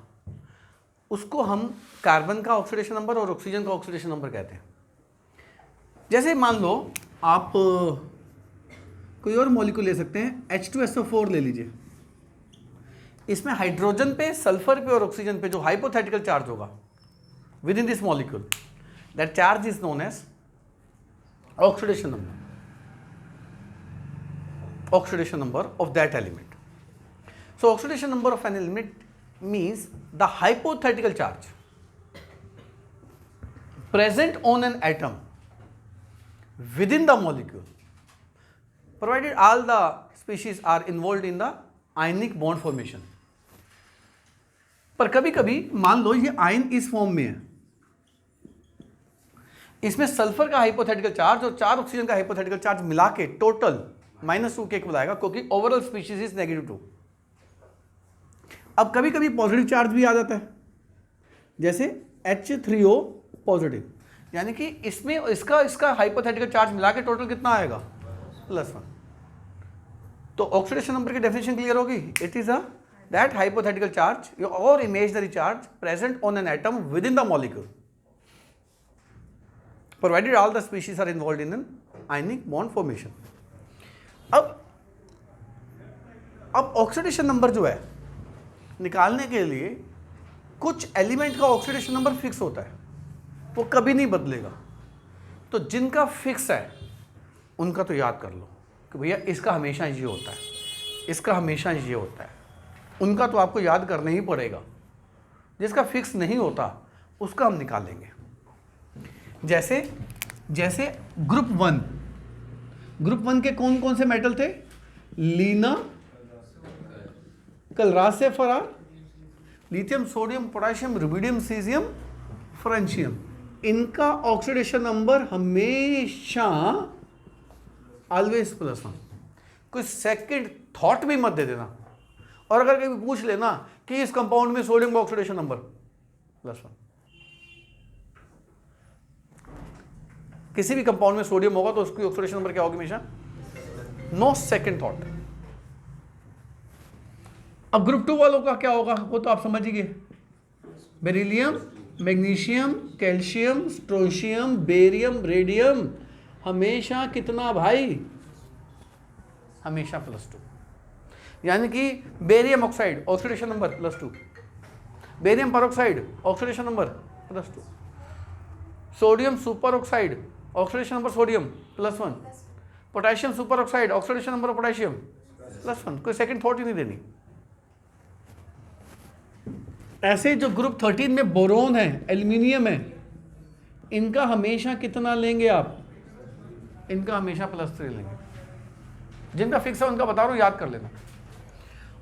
उसको हम कार्बन का ऑक्सीडेशन नंबर और ऑक्सीजन का ऑक्सीडेशन नंबर कहते हैं। जैसे मान लो आप कोई और मॉलिक्यूल ले सकते हैं, H2SO4 ले लीजिए। इसमें हाइड्रोजन पे, सल्फर पे और ऑक्सीजन पे जो हाइपोथेटिकल चार्ज होगा within this molecule, that charge is known as oxidation number, oxidation number of that element. So oxidation number of an element means the hypothetical charge present on an atom within the molecule, provided all the species are involved in the ionic bond formation. पर कभी कभी मान लो ये ion इस form में है, इसमें sulphur का हाइपोथेटिकल चार्ज और 4 ऑक्सीजन का हाइपोथेटिकल चार्ज मिला के टोटल -2 के इक्वल आएगा, क्योंकि ओवरऑल स्पीशीज इज -2। अब कभी कभी पॉजिटिव चार्ज भी आ जाता है, जैसे H3O पॉजिटिव, यानी कि इसमें इसका हाइपोथेटिकल चार्ज मिला के टोटल कितना आएगा? +1। तो ऑक्सीडेशन नंबर की डेफिनेशन क्लियर होगी। It is that hypothetical charge और imaginary charge present on an atom within the molecule, provided all the species are involved in an ionic bond formation. अब oxidation number जो है निकालने के लिए कुछ एलिमेंट का ऑक्सीडेशन नंबर फिक्स होता है, वो कभी नहीं बदलेगा। तो जिनका फिक्स है उनका तो याद कर लो कि भैया इसका हमेशा ये होता है, इसका हमेशा ये होता है, उनका तो आपको याद करना ही पड़ेगा। जिसका फिक्स नहीं होता उसका हम निकालेंगे। जैसे ग्रुप 1 के कौन कौन से मेटल थे? लीना, कलरास्य फरार, lithium, sodium, potassium, rubidium, caesium, francium. इनका ऑक्सीडेशन नंबर हमेशा ऑलवेज +1। कोई सेकंड थॉट भी मत दे देना। और अगर कभी पूछ लेना कि इस कंपाउंड में सोडियम का ऑक्सीडेशन नंबर +1, किसी भी कंपाउंड में सोडियम होगा तो उसकी ऑक्सीडेशन नंबर क्या होगी? हमेशा नो सेकंड थॉट। अब ग्रुप 2 वालों का क्या होगा वो तो आप समझ ही गए। Beryllium, magnesium, calcium, strontium, barium, radium, हमेशा कितना भाई? हमेशा +2। यानी कि barium oxide oxidation number +2, barium peroxide oxidation number +2, sodium super oxide oxidation number sodium +1, potassium super oxide oxidation number of potassium +1। कोई सेकंड थॉट ही नहीं देनी। ऐसे जो ग्रुप 13 में बोरोन है, एल्यूमिनियम है, इनका हमेशा कितना लेंगे आप? इनका हमेशा +3 लेंगे। जिनका फिक्स है उनका बता रहा हूं, याद कर लेना।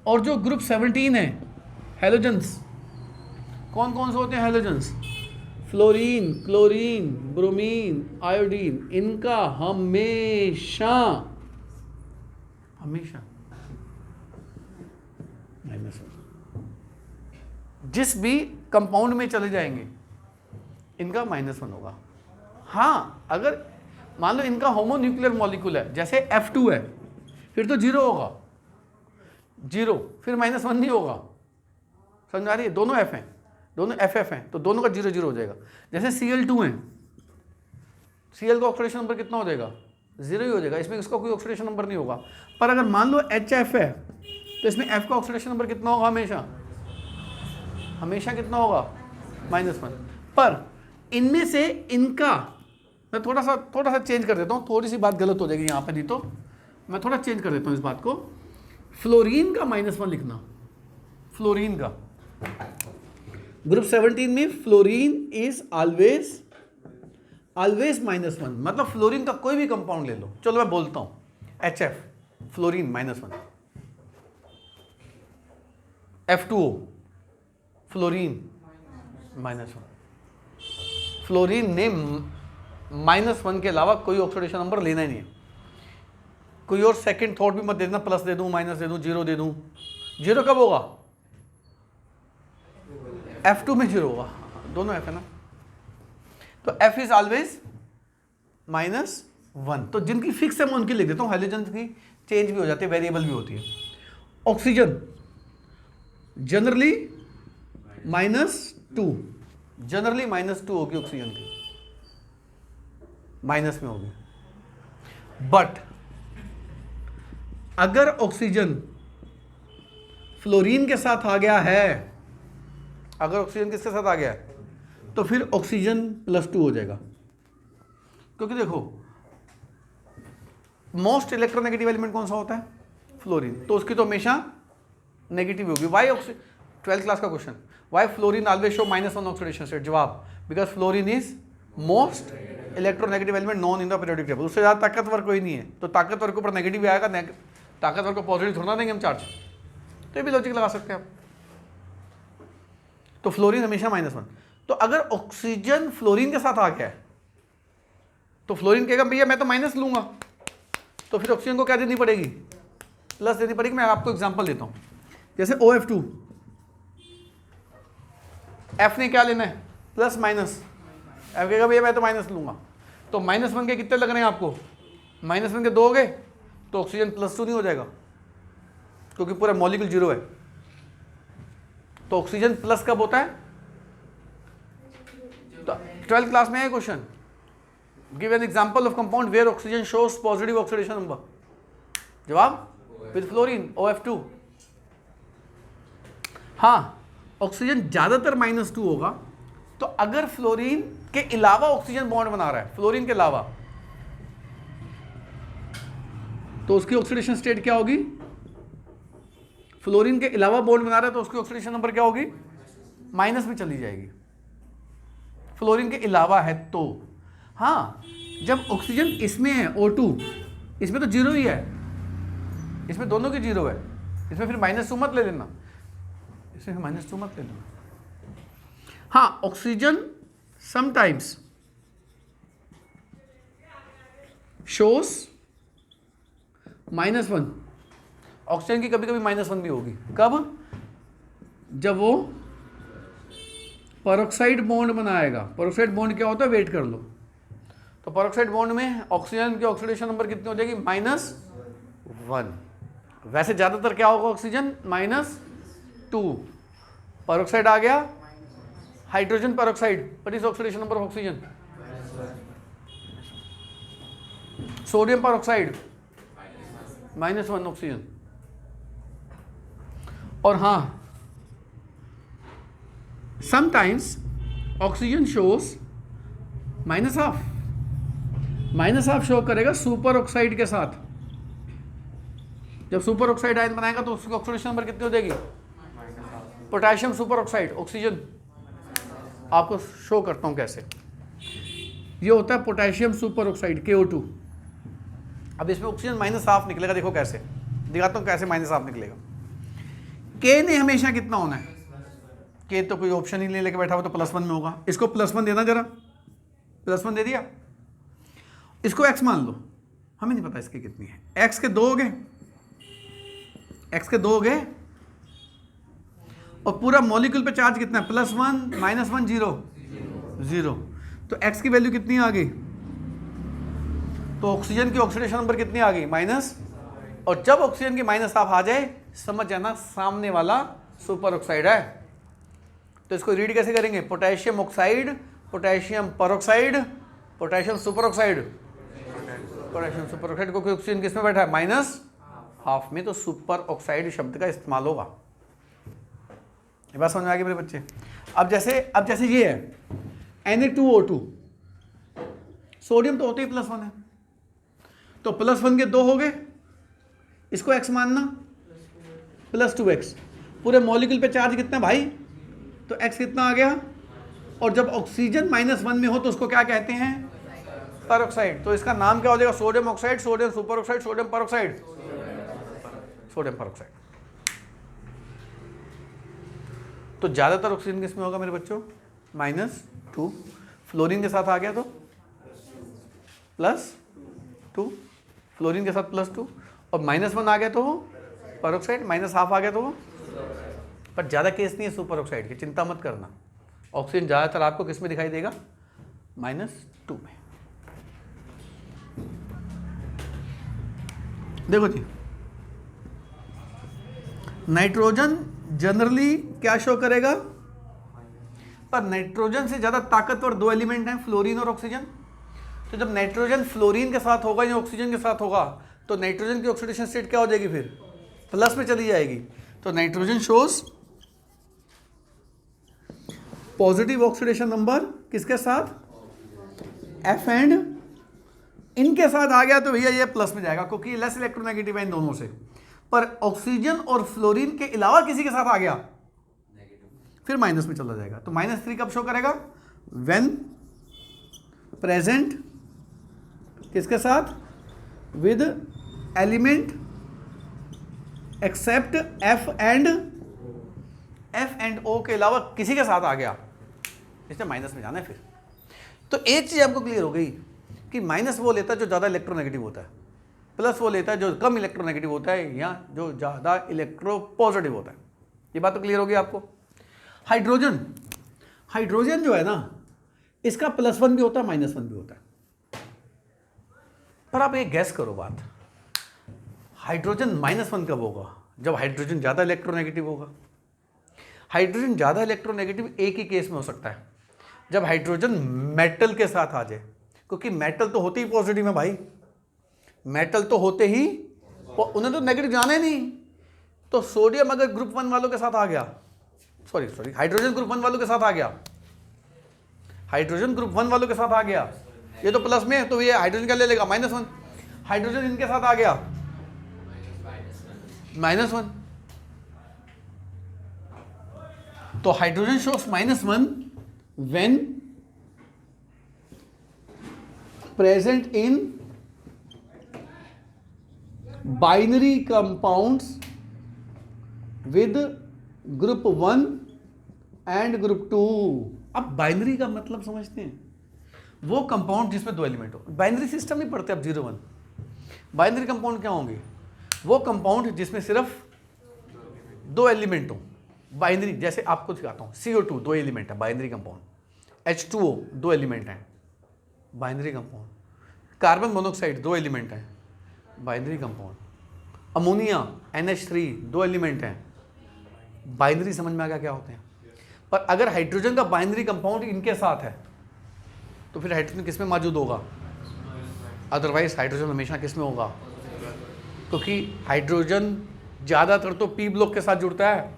और जो ग्रुप 17 है, हेलोजेंस, कौन कौन से होते हैं halogens? Fluorine, chlorine, bromine, iodine, इनका हमेशा -1। जिस भी कंपाउंड में चले जाएंगे इनका -1 होगा। हाँ, अगर मान लो इनका होमोन्यूक्लियर मॉलिक्यूल है, जैसे F2 है, फिर तो 0 होगा, 0, फिर -1 नहीं होगा। समझ आ रही है? दोनों F हैं, दोनों FF हैं, तो दोनों का 0 हो जाएगा। जैसे Cl2 है, Cl का ऑक्सीडेशन नंबर कितना हो जाएगा? 0 ही हो जाएगा, इसमें इसका कोई ऑक्सीडेशन नंबर नहीं होगा। पर अगर मान लो HF है तो इसमें F का ऑक्सीडेशन नंबर कितना होगा? हमेशा कितना होगा? -1। पर इनमें से इनका मैं थोड़ा सा चेंज कर देता हूँ, थोड़ी सी बात गलत हो जाएगी यहाँ पे, नहीं तो मैं थोड़ा चेंज कर देता हूँ इस बात को। फ्लोरीन का -1 लिखना, फ्लोरीन का ग्रुप 17 में फ्लोरीन इज ऑलवेज -1। मतलब फ्लोरीन का कोई भी कंपाउंड ले लो, चलो मैं बोलता हूँ HF, fluorine -1, F2O, fluorine -1। Fluorine ने -1 के अलावा कोई ऑक्सीडेशन नंबर लेना ही नहीं है। कोई और सेकंड थॉट भी मत दे देना, प्लस दे दूं, माइनस दे दूं, जीरो दे दूं। जीरो कब होगा? F2 में जीरो होगा, दोनों F है ना। तो F इज ऑलवेज -1। तो जिनकी फिक्स है मैं उनकी लिख देता हूँ, हाइड्रोजन की चेंज भी हो जाती है, वेरिएबल भी होती है। ऑक्सीजन जनरली -2, जनरली -2 होगी ऑक्सीजन की, माइनस में होगी। बट अगर ऑक्सीजन फ्लोरीन के साथ आ गया है, अगर ऑक्सीजन किसके साथ आ गया है, तो फिर ऑक्सीजन +2 हो जाएगा। क्योंकि देखो मोस्ट इलेक्ट्रोनेगेटिव एलिमेंट कौन सा होता है? फ्लोरीन, तो उसकी तो हमेशा नेगेटिव होगी। वाई 12th क्लास का question, why fluorine always show -1 oxidation state? जवाब, because fluorine is most electronegative element known in the periodic table. उससे ज़्यादा ताकतवर कोई नहीं है, तो ताकतवर के ऊपर नेगेटिव भी आएगा, ताकतवर को पॉजिटिव थोड़ा देंगे हम चार्ज। तो ये भी लॉजिक लगा सकते हैं आप। तो फ्लोरीन हमेशा -1। तो अगर ऑक्सीजन फ्लोरीन के साथ आ गया है तो फ्लोरीन कहेगा भैया मैं तो माइनस लूंगा, तो फिर ऑक्सीजन को क्या देनी पड़ेगी? प्लस देनी पड़ेगी। मैं आपको एग्जांपल देता हूं, जैसे OF2, F ने क्या लेना है? Plus minus. F कहेगा भैया मैं तो माइनस लूंगा, तो -1 के कितने लग रहे हैं आपको? -1 के 2 हो गए, तो ऑक्सीजन +2 नहीं हो जाएगा क्योंकि पूरा मॉलिक्यूल 0 है। तो ऑक्सीजन प्लस कब होता है? तो 12th क्लास में है question, give an example of compound where oxygen shows positive oxidation number. जवाब, विद फ्लोरीन OF2। हाँ, ऑक्सीजन ज्यादातर -2 होगा। तो अगर फ्लोरीन के अलावा ऑक्सीजन बॉन्ड बना रहा है, फ्लोरीन के अलावा, तो उसकी ऑक्सीडेशन स्टेट क्या होगी? फ्लोरीन के अलावा बॉन्ड बना रहा है तो उसकी ऑक्सीडेशन नंबर क्या होगी? माइनस में चली जाएगी, फ्लोरीन के अलावा है तो। हाँ, जब ऑक्सीजन इसमें है O2, इसमें तो 0 ही है, इसमें दोनों की 0 है, इसमें फिर -2 मत ले लेना, इसमें -2 मत ले लेना। हाँ, ऑक्सीजन समटाइम्स शोस -1, ऑक्सीजन की कभी कभी -1 भी होगी। कब? जब वो पेरोक्साइड बॉन्ड बनाएगा। पेरोक्साइड बॉन्ड क्या होता है? वेट कर लो। तो पेरोक्साइड बॉन्ड में ऑक्सीजन की ऑक्सीडेशन नंबर कितनी हो जाएगी? -1। वैसे ज्यादातर क्या होगा? ऑक्सीजन -2। पेरोक्साइड आ गया, hydrogen peroxide, what is oxidation number of oxygen? Sodium peroxide -1 oxygen. और हाँ, समटाइम्स ऑक्सीजन शोज -1/2 शो करेगा सुपर ऑक्साइड के साथ। जब सुपर ऑक्साइड आयन बनाएगा तो उसकी ऑक्सीडेशन नंबर कितनी हो जाएगी? Potassium super oxide, oxygen. आपको शो करता हूं कैसे। ये होता है पोटेशियम सुपर ऑक्साइड KO2। अब इसमें ऑक्सीजन -1/2 निकलेगा, देखो कैसे दिखाता हूं कैसे -1/2 निकलेगा। K ने हमेशा कितना होना है? K तो कोई ऑप्शन ही नहीं लेके बैठा हुआ, तो +1 में होगा। इसको +1 देना, जरा +1 दे दिया। इसको x मान लो, हमें नहीं पता इसकी कितनी है। x के 2 हो गए, x के 2 हो गए, और पूरा मॉलिक्यूल पे चार्ज कितना है? +1 -1 0। तो x की वैल्यू कितनी आ गई? तो ऑक्सीजन की ऑक्सीडेशन नंबर कितनी आ गई? माइनस। और जब ऑक्सीजन की -1/2 आ जाए, समझ जाना सामने वाला सुपर ऑक्साइड है। तो इसको रीड कैसे करेंगे? Potassium oxide, potassium peroxide, potassium super oxide, potassium super oxide. को ऑक्सीजन किस में बैठा है? -1/2 में, तो सुपर ऑक्साइड शब्द का इस्तेमाल होगा। ये बात समझ में आ गई मेरे बच्चे? अब जैसे ये है Na2O2, सोडियम तो होते ही +1 है, तो +1 के 2 हो गए, इसको x मानना, +2x। पूरे मॉलिक्यूल पे चार्ज कितना भाई? तो x कितना आ गया? और जब ऑक्सीजन -1 में हो तो उसको क्या कहते हैं? पेरोक्साइड। तो इसका नाम क्या हो जाएगा? Sodium oxide, sodium super oxide, sodium peroxide, sodium peroxide. तो ज्यादातर ऑक्सीजन किसमें होगा मेरे बच्चों? -2। फ्लोरीन के साथ आ गया तो +2, फ्लोरीन के साथ +2। और -1 आ गया तो वो पर ऑक्साइड, -1/2 आ गया तो वो, पर ज़्यादा केस नहीं है सुपर ऑक्साइड की, चिंता मत करना। ऑक्सीजन ज़्यादातर आपको किस में दिखाई देगा? -2 में। देखो जी, नाइट्रोजन जनरली क्या शो करेगा? पर नाइट्रोजन से ज़्यादा ताकतवर 2 एलिमेंट हैं, फ्लोरीन और ऑक्सीजन। तो जब नाइट्रोजन फ्लोरीन के साथ होगा या ऑक्सीजन के साथ होगा तो नाइट्रोजन की ऑक्सीडेशन स्टेट क्या हो जाएगी? फिर प्लस में चली जाएगी। तो nitrogen shows positive oxidation number किसके साथ? F एंड इनके साथ आ गया तो भैया ये प्लस में जाएगा, क्योंकि लेस इलेक्ट्रोनेगेटिव है इन दोनों से। पर ऑक्सीजन और फ्लोरीन के अलावा किसी के साथ आ गया फिर माइनस में चला जाएगा। तो -3 कब शो करेगा? व्हेन प्रेजेंट किसके साथ? With element except F and O के अलावा किसी के साथ आ गया, इसमें माइनस में जाना है फिर। तो एक चीज आपको क्लियर हो गई कि माइनस वो लेता है जो ज़्यादा इलेक्ट्रोनेगेटिव होता है, प्लस वो लेता है जो कम इलेक्ट्रोनेगेटिव होता है या जो ज़्यादा इलेक्ट्रोपॉजिटिव होता है। ये बात तो क्लियर होगी आपको। हाइड्रोजन जो है ना, इसका +1 भी होता है, -1 भी होता है। पर आप एक गैस करो बात, हाइड्रोजन -1 कब होगा? जब हाइड्रोजन ज़्यादा इलेक्ट्रोनेगेटिव होगा। हाइड्रोजन ज़्यादा इलेक्ट्रोनेगेटिव एक ही केस में हो सकता है, जब हाइड्रोजन मेटल के साथ आ जाए, क्योंकि मेटल तो होते ही पॉजिटिव है भाई, मेटल तो होते ही, उन्हें तो नेगेटिव जाना ही नहीं। तो सोडियम अगर ग्रुप 1 वालों के साथ आ गया, सॉरी हाइड्रोजन ग्रुप 1 वालों के साथ आ गया, हाइड्रोजन ग्रुप 1 वालों के साथ आ गया, ये तो प्लस में है, तो ये हाइड्रोजन क्या ले लेगा? -1। हाइड्रोजन इनके साथ आ गया -1, तो hydrogen shows -1 when present in binary compounds with group 1 and group 2। अब बाइनरी का मतलब समझते हैं, वो कंपाउंड जिसमें 2 एलिमेंट हो। बाइनरी सिस्टम नहीं पढ़ते अब 0 1। बाइनरी कंपाउंड क्या होंगे? वो कंपाउंड जिसमें सिर्फ 2 एलिमेंट हो। बाइनरी जैसे आपको दिखाता हूँ, CO2 2 एलिमेंट है बाइनरी कंपाउंड, H2O 2 एलिमेंट हैं binary compound, carbon monoxide 2 element हैं binary compound, ammonia NH3 2 element हैं। बाइनरी समझ में आ गया क्या होते हैं? पर अगर हाइड्रोजन का बाइनरी कंपाउंड इनके साथ है तो फिर हाइड्रोजन किस में मौजूद होगा? अदरवाइज हाइड्रोजन हमेशा किस में होगा? क्योंकि हाइड्रोजन ज़्यादातर तो P ब्लॉक के साथ जुड़ता है।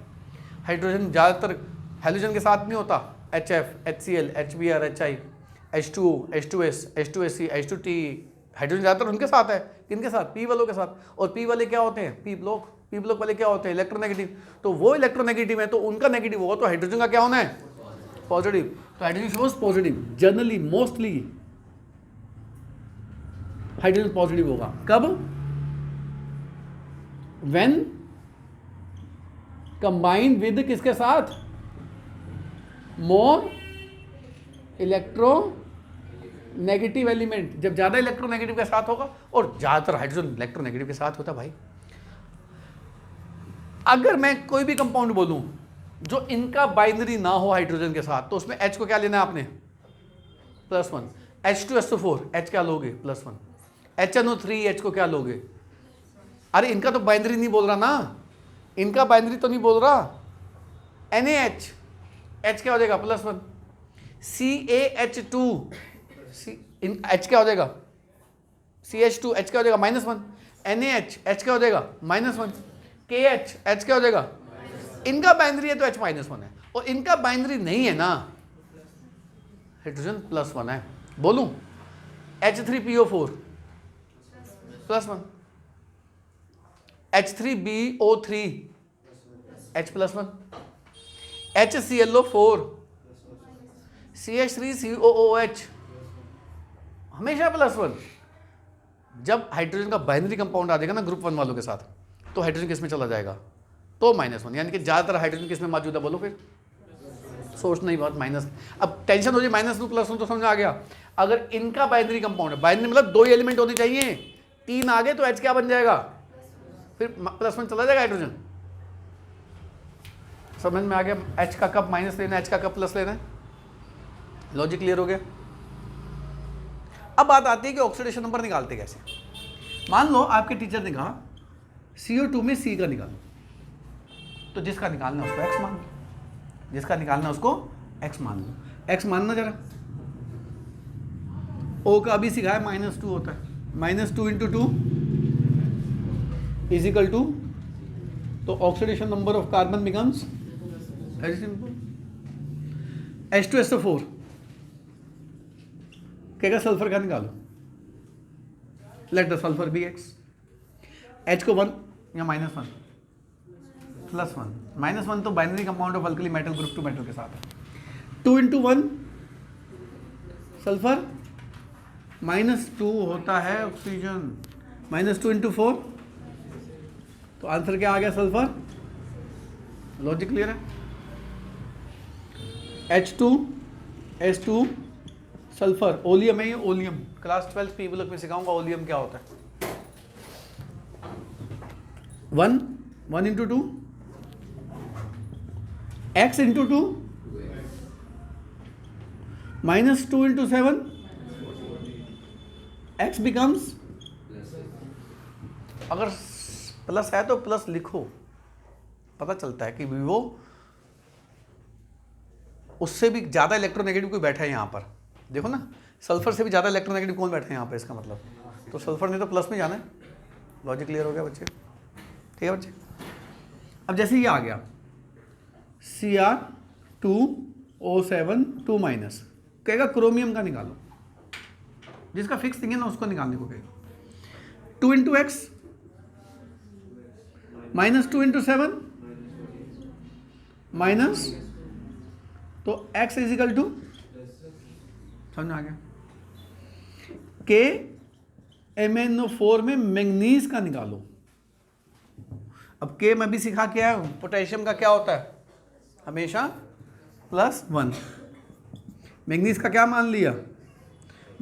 हाइड्रोजन ज़्यादातर हेलोजन के साथ नहीं होता, HF HCl HBr HI H2O H2S H2SC H2T, hydrogen ज़्यादातर उनके साथ है। किनके साथ? P वालों के साथ। और P वाले क्या होते हैं? P ब्लॉक वाले क्या होते हैं? इलेक्ट्रोनेगेटिव। तो वो इलेक्ट्रोनेगेटिव है तो उनका नेगेटिव होगा, तो हाइड्रोजन का क्या होना है? पॉजिटिव। तो hydrogen shows positive, generally mostly hydrogen positive होगा। कब? व्हेन कंबाइंड विद किसके साथ? मोर इलेक्ट्रो नेगेटिव एलिमेंट। जब ज्यादा इलेक्ट्रोनेगेटिव के साथ होगा, और ज्यादातर हाइड्रोजन इलेक्ट्रोनेगेटिव के साथ होता है भाई। अगर मैं कोई भी कंपाउंड बोलूं जो इनका बाइनरी ना हो हाइड्रोजन के साथ, तो उसमें H को क्या लेना है आपने? +1। H2SO4 H क्या लोगे? +1। HNO3 H को क्या लोगे? अरे इनका तो बाइनरी नहीं बोल रहा ना, इनका बाइनरी तो नहीं बोल रहा। NaH H क्या हो जाएगा? +1। CaH2 H क्या हो जाएगा? CH2 H क्या हो जाएगा? -1। NaH H क्या हो जाएगा? -1। KH H क्या हो जाएगा? इनका बाइनरी है तो H -1 है, और इनका बाइनरी नहीं है ना, हाइड्रोजन +1 है। बोलूं H3PO4 +1, H3BO3 H +1, HClO4 CH3COOH हमेशा +1। जब हाइड्रोजन का बाइनरी कंपाउंड आ जाएगा ना ग्रुप 1 वालों के साथ, तो हाइड्रोजन किस में चला जाएगा? तो -1। यानी कि ज़्यादातर हाइड्रोजन किस में मौजूद है? बोलो फिर, सोचना ही बहुत माइनस। अब टेंशन हो जाए -2 +1 तो समझ आ गया। अगर इनका बाइनरी कंपाउंड है, बाइनरी मतलब 2 एलिमेंट होने चाहिए, 3 आ गए तो H क्या बन जाएगा? फिर +1 चला जाएगा हाइड्रोजन। समझ में आ गया? H का कप माइनस लेना है, H का कप प्लस लेना है। लॉजिक क्लियर हो गया? अब बात आती है कि ऑक्सीडेशन नंबर निकालते कैसे। मान लो आपके टीचर ने कहा CO2 में C का निकालो, तो जिसका निकालना है उसको X मान लो, जिसका निकालना है उसको X मान लो। X मानना जरा, O का अभी सिखाया -2 होता है, -2 × 2 इज इक्वल टू, तो oxidation number of carbon becomes very simple H2SO4 कहेगा सल्फर का निकालो, let the sulphur be X। H को 1 या -1 +1, -1 तो binary compound of alkali metal group 2 metal के साथ है। 2 × 1 सल्फर, -2 होता है ऑक्सीजन, -2 × 4, तो आंसर क्या आ गया? सल्फर। लॉजिक क्लियर है? H2S2 सल्फर, ओलियम है ये, ओलियम क्लास 12 पी ब्लॉक में सिखाऊंगा ओलियम क्या होता है। 1 × 2 X × 2 -2 × 7 X बिकम्स, अगर प्लस है तो प्लस लिखो, पता चलता है कि वो उससे भी ज़्यादा इलेक्ट्रोनेगेटिव कोई बैठा है यहाँ पर। देखो ना, सल्फर से भी ज़्यादा इलेक्ट्रोनेगेटिव कौन बैठा है यहाँ पे, इसका मतलब तो सल्फर नहीं तो प्लस में जाना है। लॉजिक क्लियर हो गया बच्चे? ठीक है बच्चे। अब जैसे ये आ गया Cr2O7 2 माइनस, कहेगा क्रोमियम का निकालो, जिसका फिक्स थिंग है ना उसको निकालने को कहेगा। 2 × X -2 × 7 माइनस, तो X इज इक्वल टू, समझ में आ गया? KMnO4 में मैंगनीज का निकालो। अब K मैं भी सिखा के आया हूं, पोटेशियम का क्या होता है? हमेशा +1। मैंगनीज का क्या मान लिया?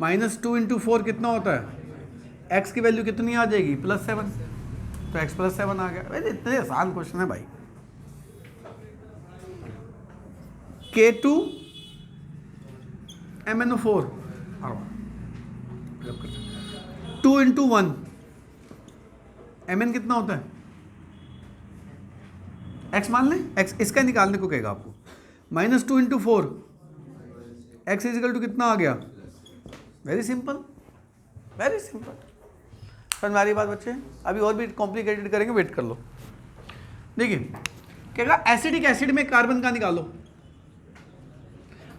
-2 × 4 कितना होता है? X की वैल्यू कितनी आ जाएगी? +7, तो X +7 आ गया। वैसे इतने आसान क्वेश्चन है भाई। K2MnO4 2 × 1 Mn कितना होता है? X मान लें, X इसका निकालने को कहेगा आपको। -2 × 4 X इज इक्वल टू कितना आ गया? Very simple, very simple. समझ में आ रही बात बच्चे? अभी और भी कॉम्प्लिकेटेड करेंगे, वेट कर लो। देखिए कहेगा एसिडिक एसिड में कार्बन का निकालो।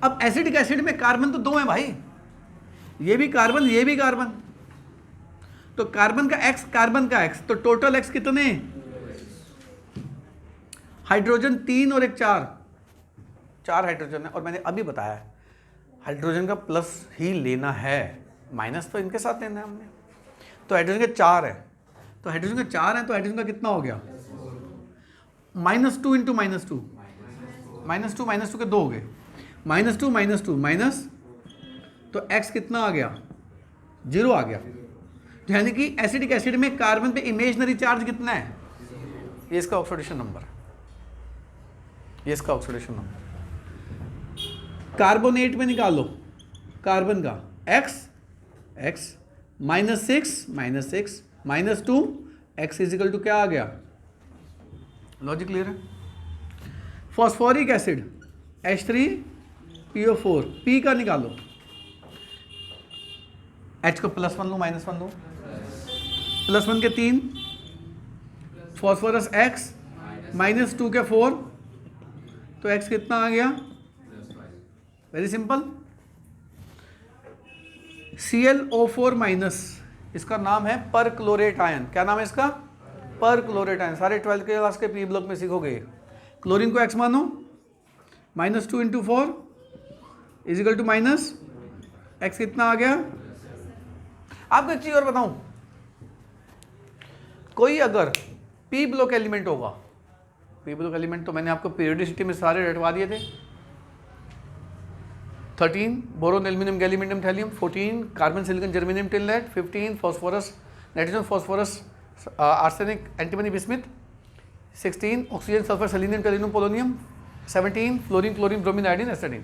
अब एसिडिक एसिड में कार्बन तो 2 है भाई, ये भी कार्बन ये भी कार्बन, तो कार्बन का X कार्बन का X, तो टोटल X कितने? हाइड्रोजन 3 और 1 4 हाइड्रोजन है। और मैंने अभी बताया हाइड्रोजन का प्लस ही लेना है, माइनस तो इनके साथ लेना है हमने। तो हाइड्रोजन के 4 है, तो हाइड्रोजन के 4 है, तो हाइड्रोजन का कितना हो गया? -2 × -2 -2 के 2 हो गए, -2 -2 माइनस, तो X कितना आ गया? 0 आ गया। यानी कि एसिडिक एसिड में कार्बन पे इमेजिनरी चार्ज कितना है? ये इसका ऑक्सीडेशन नंबर है, ये इसका ऑक्सीडेशन नंबर। कार्बोनेट में निकालो कार्बन का X -6 -2 X is equal to क्या आ गया? लॉजिक क्लियर है? फॉस्फोरिक एसिड H3PO4 P का निकालो, H को +1 लो -1 लो, +1 के 3, फॉस्फोरस X -2 के 4, तो X कितना आ गया? Very simple. ClO4-, इसका नाम है पर क्लोरेट आयन। क्या नाम है इसका? पर क्लोरेट आयन। सारे 12th क्लास के पी ब्लॉक में सीखोगे। क्लोरीन को X मानो, -2 × 4 इज इक्वल टू -X कितना आ गया? आपको एक चीज और बताऊं, कोई अगर पी ब्लॉक एलिमेंट होगा, पी ब्लॉक एलिमेंट तो मैंने आपको पीरियोडिसिटी में सारे रटवा दिए थे। 13 boron aluminium gallium thallium, 14 carbon silicon germanium tin lead, 15 phosphorus nitrogen phosphorus arsenic, antimony, bismuth. 16 oxygen, sulphur, selenium, tellurium, polonium. 17 fluorine, chlorine, bromine, iodine, astatine.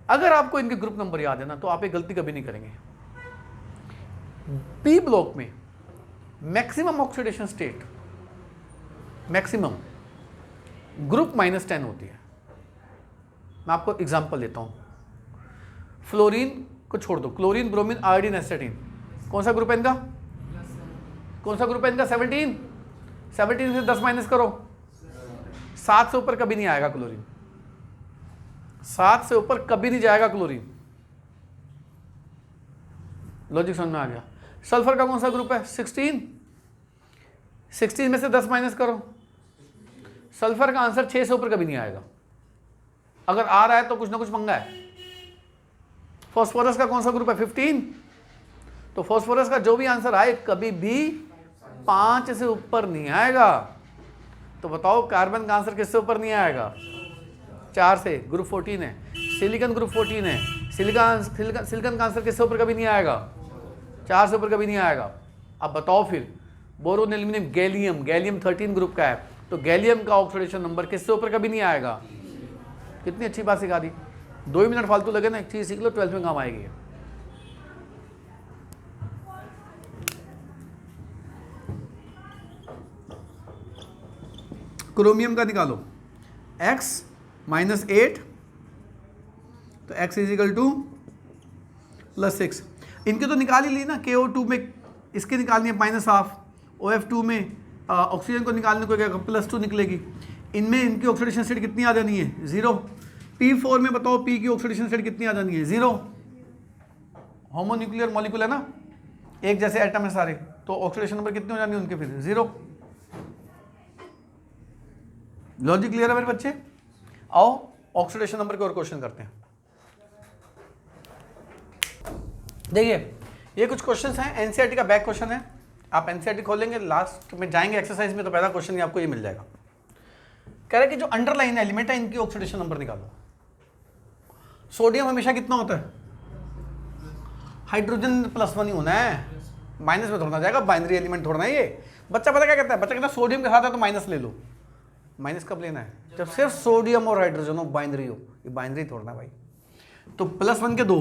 अगर आपको इनके ग्रुप नंबर याद है ना तो आप एक गलती कभी नहीं करेंगे। पी ब्लॉक में maximum oxidation state, maximum group -10 होती है। मैं आपको एग्जांपल देता हूं। फ्लोरीन को छोड़ दो, क्लोरीन, ब्रोमीन, आयोडीन, एसिटिन, कौन सा ग्रुप है इनका? कौन सा ग्रुप है इनका? 17। 17 से 10 माइनस करो, 7 से ऊपर कभी नहीं आएगा क्लोरीन। 7 से ऊपर कभी नहीं जाएगा क्लोरीन। लॉजिक समझ में आ गया? सल्फर का कौन सा ग्रुप है? 16। 16 में से 10 माइनस करो, सल्फर का आंसर 6 से ऊपर कभी नहीं आएगा। अगर आ रहा है तो कुछ ना कुछ पंगा है। फास्फोरस का कौन सा ग्रुप है? 15। तो फास्फोरस का जो भी आंसर आए कभी भी 5 से ऊपर नहीं आएगा। तो बताओ कार्बन का आंसर किससे ऊपर नहीं आएगा? 4 से। ग्रुप 14 है। सिलिकॉन ग्रुप 14 है। सिलिकॉन का आंसर किससे ऊपर कभी नहीं आएगा? 4 से ऊपर कभी नहीं आएगा। अब बताओ फिर boron, aluminium, gallium, gallium 13 group का है, तो गैलियम का ऑक्सीडेशन नंबर किससे ऊपर कभी नहीं आएगा? कितनी अच्छी बात सिखा दी। 2 ही मिनट फालतू लगे ना, एक चीज सीख लो, 12th में काम आएगी। क्रोमियम का निकालो, x -8, तो x = +6। इनके तो निकाल ही ली ना। KO2 में इसके निकालनी है -12, OF2 में ऑक्सीजन को निकालने को क्या +2 निकलेगी। इनमें इनकी ऑक्सीडेशन स्टेट कितनी आ जानी है? 0। P4 में बताओ P की ऑक्सीडेशन स्टेट कितनी आ जानी है? 0। होमोन्यूक्लियर मॉलिक्यूल है ना, एक जैसे एटम है सारे, तो ऑक्सीडेशन नंबर कितने हो जानी है उनके? फिर 0। लॉजिक क्लियर है मेरे बच्चे? आओ ऑक्सीडेशन नंबर के और क्वेश्चन करते हैं। देखिए ये कुछ क्वेश्चंस हैं, एनसीईआरटी का बैक क्वेश्चन है। आप एनसीईआरटी खोलेंगे, लास्ट में जाएंगे एक्सरसाइज में, तो पहला क्वेश्चन ही आपको ये मिल जाएगा। कह रहा है कि जो अंडरलाइन एलिमेंट है इनकी ऑक्सीडेशन नंबर निकालो। सोडियम हमेशा कितना होता है? हाइड्रोजन +1 ही होना है, माइनस में थोड़ा जाएगा, बाइनरी एलिमेंट थोड़ा ना ये। बच्चा पता क्या कहता है? बच्चा कहता है सोडियम के साथ है तो माइनस ले लो। माइनस कब लेना है? जब सिर्फ सोडियम और हाइड्रोजन हो, बाइनरी हो। ये बाइनरी थोड़ा भाई। तो +1 के 2।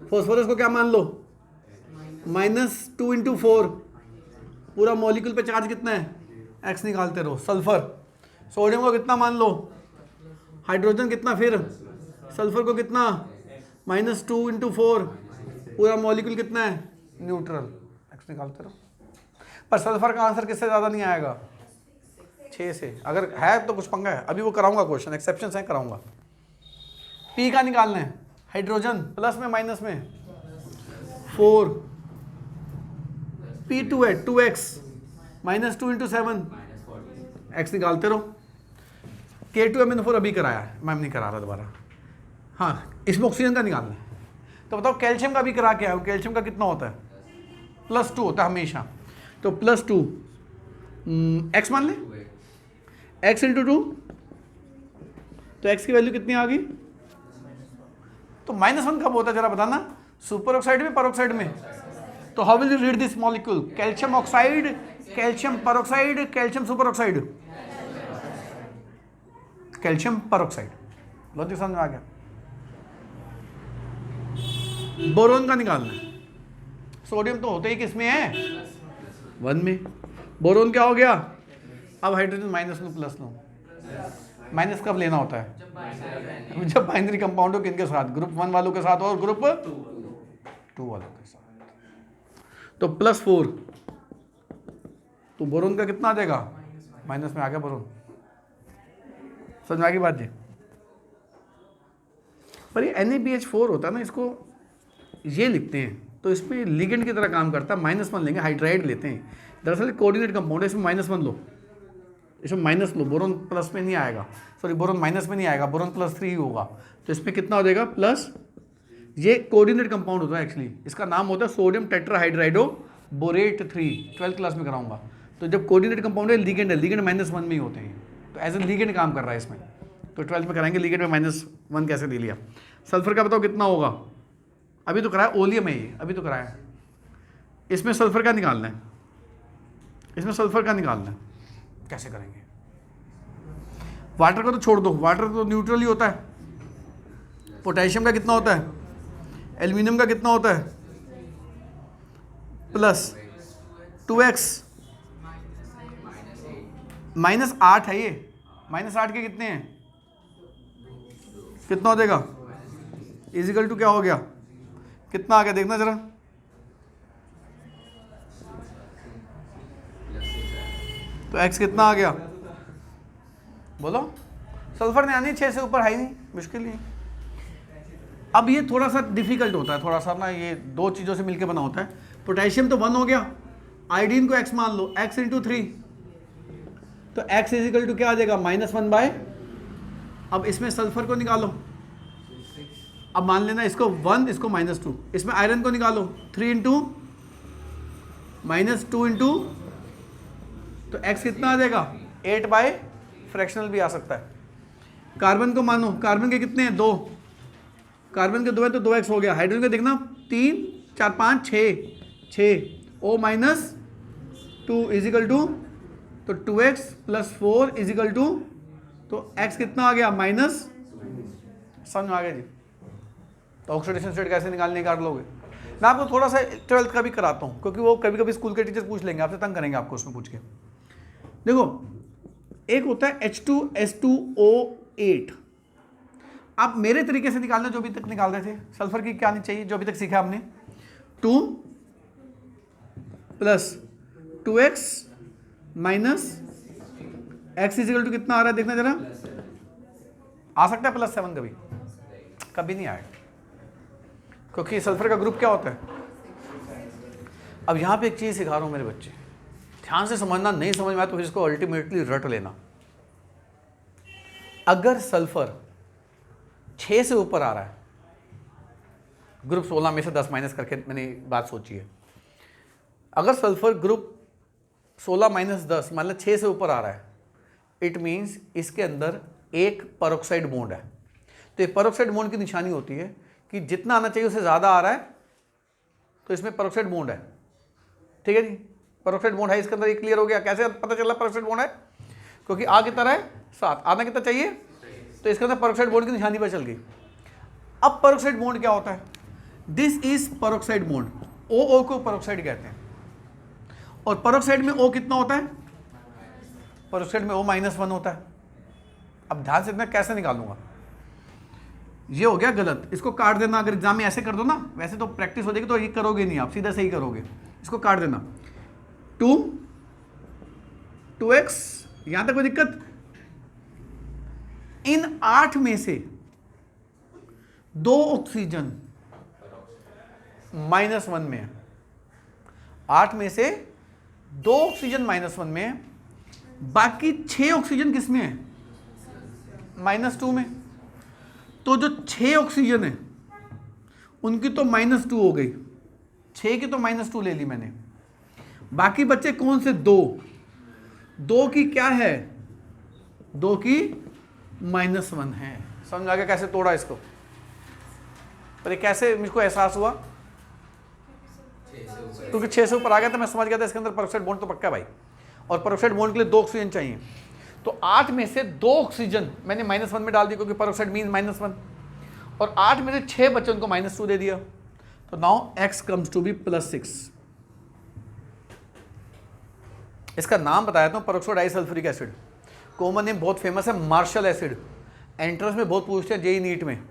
फास्फोरस को क्या मान लो? -2 × 4। पूरा मॉलिक्यूल पे चार्ज कितना है? x निकालते रहो। सल्फर, सोडियम को कितना मान लो? हाइड्रोजन कितना, फिर सल्फर को कितना? -2 × 4। पूरा मॉलिक्यूल कितना है? न्यूट्रल। x निकालते रहो। पर सल्फर का आंसर किससे ज़्यादा नहीं आएगा? 6 से। अगर है तो कुछ पंगा है, अभी वो कराऊंगा क्वेश्चन, एक्सेप्शंस हैं, कराऊंगा। P का निकालना है, हाइड्रोजन प्लस में माइनस में 4। P2 है 2x, -2 × 7, x निकालते रहो। K2MnO4 अभी कराया है, मैं नहीं करा रहा दोबारा। हाँ, इसमें ऑक्सीजन का निकालना है। तो बताओ कैल्शियम का भी करा के आया हूँ। कैल्शियम का कितना होता है? +2 होता है हमेशा। तो +2 x मान ले, x × 2, तो x की वैल्यू कितनी आ गई? तो -1 कब होता है जरा बताना? सुपर ऑक्साइड में, पर ऑक्साइड में? तो how will you read this molecule? Calcium oxide, calcium peroxide, calcium superoxide? Calcium peroxide. Logic समझ में आ गया? बोरोन का निकालना है। सोडियम तो होते ही किसमें है? 1 में। बोरोन क्या हो गया? अब hydrogen minus low, plus low. Minus कब लेना होता है? जब बाइनरी कंपाउंड हो। किनके साथ? ग्रुप 1 वालों के साथ और ग्रुप 2 वालों के साथ। तो +4, तो बोरोन का कितना आ जाएगा? माइनस में आ गया बोरोन। समझ में आ गई बात जी? पर ये NaBH4 होता है ना, इसको ये लिखते हैं तो इसमें लिगेंड की तरह काम करता है। -1 लेंगे, हाइड्राइड लेते हैं। दरअसल कोऑर्डिनेट कंपाउंड है, इसमें -1 लो, इसमें माइनस लो। बोरोन प्लस में नहीं आएगा, सॉरी बोरोन माइनस में नहीं आएगा, बोरोन +3 ही होगा। तो इसमें कितना हो जाएगा? प्लस। ये कोऑर्डिनेट कंपाउंड होता है एक्चुअली, इसका नाम होता है सोडियम टेट्राहाइड्राइडो बोरेट 3, 12th क्लास में कराऊंगा। तो जब कोऑर्डिनेट कंपाउंड है, लिगेंड है, लिगेंड -1 में ही होते हैं, तो एज ए लिगेंड काम कर रहा है इसमें। तो 12th में कराएंगे लिगेंड में -1 कैसे ले लिया। सल्फर का बताओ कितना होगा? अभी तो कराया, ओलियम है ये, अभी तो कराया। इसमें सल्फर का निकालना है। इसमें सल्फर का निकालना है, कैसे करेंगे? वाटर का तो छोड़ दो, वाटर तो न्यूट्रल ही होता है। पोटेशियम का कितना होता है, एल्यूमिनियम का कितना होता है, प्लस 2x -8 है ये, -8 के कितने हैं, कितना हो जाएगा, इजिकल टू क्या हो गया, कितना आ गया देखना जरा, तो x कितना आ गया, बोलो। सल्फर ने आनी 6 से ऊपर, है ही नहीं, मुश्किल ही। अब ये थोड़ा सा डिफिकल्ट होता है, थोड़ा सा ना, ये दो चीज़ों से मिलकर बना होता है। पोटेशियम तो 1 हो गया, आयोडीन को x मान लो, x × 3, तो x इजिकल टू क्या आ जाएगा, -1/। अब इसमें सल्फर को निकालो, अब मान लेना इसको 1, इसको -2, इसमें आयरन को निकालो, 3 × -2 तो x कितना आ जाएगा, 8/, फ्रैक्शनल भी आ सकता है। कार्बन को मानो, कार्बन के कितने हैं, 2, कार्बन के 2 है तो 2x हो गया। हाइड्रोजन का देखना 3, 4, 5, 6 O -2 इजिकल टू, तो 2x + 4 इजिकल टू, तो x कितना आ गया, माइनस, समझ में आ गया जी। तो ऑक्सीडेशन स्टेट कैसे निकालने का लोगे, मैं आपको थोड़ा सा 12th का भी कराता हूँ, क्योंकि वो कभी कभी स्कूल के टीचर पूछ लेंगे आपसे, तंग करेंगे आपको उसमें पूछ के। देखो एक होता है H2SO8, आप मेरे तरीके से निकालना जो अभी तक निकाल रहे थे। सल्फर की क्या आनी चाहिए, जो अभी तक सीखा हमने, 2 + 2x - x इजिकल टू कितना आ रहा है देखना जरा, आ सकता है +7, कभी नहीं आएगा, क्योंकि सल्फर का ग्रुप क्या होता है। अब यहाँ पे एक चीज़ सिखा रहा हूँ मेरे बच्चे, ध्यान से समझना, नहीं समझ में आया तो फिर इसको अल्टीमेटली रट लेना। अगर सल्फर 6 से ऊपर आ रहा है, ग्रुप 16 में से 10 माइनस करके मैंने बात सोची है, अगर सल्फर ग्रुप 16 - 10 मान लो 6 से ऊपर आ रहा है, इट मीन्स इसके अंदर एक पेरोक्साइड बॉन्ड है। तो ये पेरोक्साइड बॉन्ड की निशानी होती है कि जितना आना चाहिए उससे ज़्यादा आ रहा है, तो इसमें पेरोक्साइड बॉन्ड है, ठीक है जी। पेरोक्साइड बॉन्ड है इसके अंदर, ये क्लियर हो गया। कैसे पता चला पेरोक्साइड बॉन्ड है, क्योंकि आ कितना है 7, आना कितना चाहिए, तो इसके अंदर पेरोक्साइड बॉन्ड की निशानी पर चल गई। अब पेरोक्साइड बॉन्ड क्या होता है, this is peroxide bond, OO को पेरोक्साइड कहते हैं। और पेरोक्साइड में O कितना होता है, पेरोक्साइड में O -1 होता है। अब ध्यान से मैं कैसे निकालूंगा, ये हो गया गलत, इसको काट देना। अगर एग्जाम में ऐसे कर दो ना, वैसे तो प्रैक्टिस हो जाएगी तो ये करोगे नहीं, आप सीधा सही करोगे, इसको काट देना। 2x, यहां तक कोई दिक्कत। इन 8 में से 2 ऑक्सीजन -1 में है, 8 में से 2 ऑक्सीजन -1 में है, बाकी 6 ऑक्सीजन किस में है, -2 में। तो जो 6 ऑक्सीजन है उनकी तो -2 हो गई, 6 की तो -2 ले ली मैंने, बाकी बच्चे कौन से, 2 की क्या है, 2 की -1 है। समझ आ गया कैसे तोड़ा इसको, पर ये कैसे मुझको एहसास हुआ, क्योंकि 6 से ऊपर आ गया था, मैं समझ गया था इसके अंदर पेरोक्साइड बॉन्ड तो पक्का है भाई, और पेरोक्साइड बॉन्ड के लिए 2 ऑक्सीजन चाहिए। तो 8 में से 2 ऑक्सीजन मैंने -1 में डाल दी, क्योंकि पेरोक्साइड मीन -1, और 8 में से 6 बच्चे उनको -2 दे दिया। तो now x comes to be +6। इसका नाम बताया था, peroxo disulphuric acid, common name बहुत फेमस है मार्शल एसिड। एंट्रेंस में बहुत पूछते हैं जेई नीट में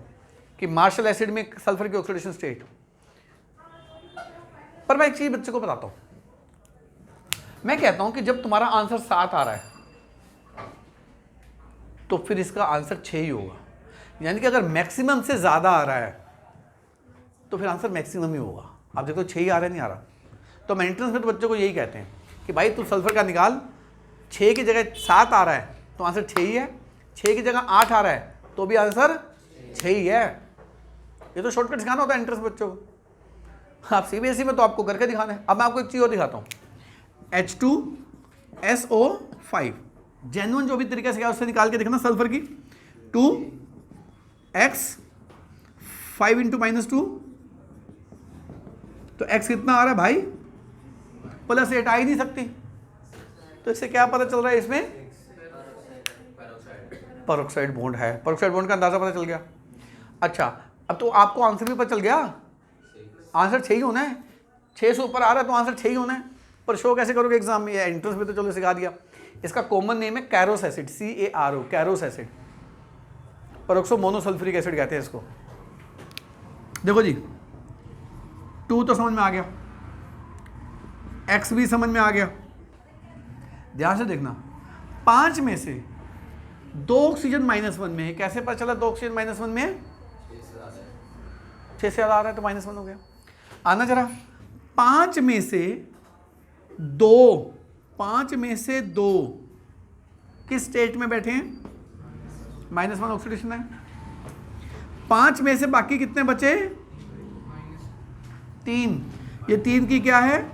कि मार्शल एसिड में सल्फर की ऑक्सीडेशन स्टेट। पर मैं एक चीज बच्चे को बताता हूं, मैं कहता हूं कि जब तुम्हारा आंसर 7 आ रहा है तो फिर इसका आंसर 6 ही होगा। यानी कि अगर मैक्सिमम से ज़्यादा आ रहा है तो फिर आंसर मैक्सिमम ही होगा। आप देखो 6 ही आ रहा है, नहीं आ रहा। तो हम एंट्रेंस में तो बच्चों को यही कहते हैं कि भाई तू सल्फर का निकाल, 6 की जगह 7 आ रहा है तो आंसर 6 ही है, 6 की जगह 8 आ रहा है तो भी आंसर 6 ही है। ये तो शॉर्टकट सिखाना होता है एंट्रेंस बच्चों को। आप सीबीएसई में तो आपको करके दिखाना है। अब मैं आपको एक चीज़ और दिखाता हूँ, H2SO5 जेन्युइन जो भी तरीका से उससे निकाल के देखना सल्फर की। 2x 5 × -2 तो x कितना आ रहा है भाई, +8 आ ही नहीं सकती, तो इससे क्या पता चल रहा है, इसमें पेरोक्साइड बॉन्ड है। पेरोक्साइड बॉन्ड का अंदाजा पता चल गया। अच्छा, अब तो आपको आंसर भी पता चल गया, आंसर 6 ही होना है, 6 से ऊपर आ रहा है तो आंसर 6 ही होना है। पर शो कैसे करोगे एग्जाम में, एंट्रेंस में तो चलो सिखा दिया। इसका कॉमन नेम है Caro's acid, CaRO, Caro's acid, peroxo monosulphuric acid कहते हैं इसको। देखो जी, 2 तो समझ में आ गया, X भी समझ में आ गया। ध्यान से देखना, 5 में से 2 ऑक्सीजन -1 में है। कैसे पता चला 2 ऑक्सीजन -1 में है? 6 से ज़्यादा आ रहा है तो -1 हो गया। आना जरा, 5 में से 2 किस स्टेट में बैठे हैं? -1 ऑक्सीडेशन है। 5 में से बाकी कितने बचे? 3। ये 3 की क्या है?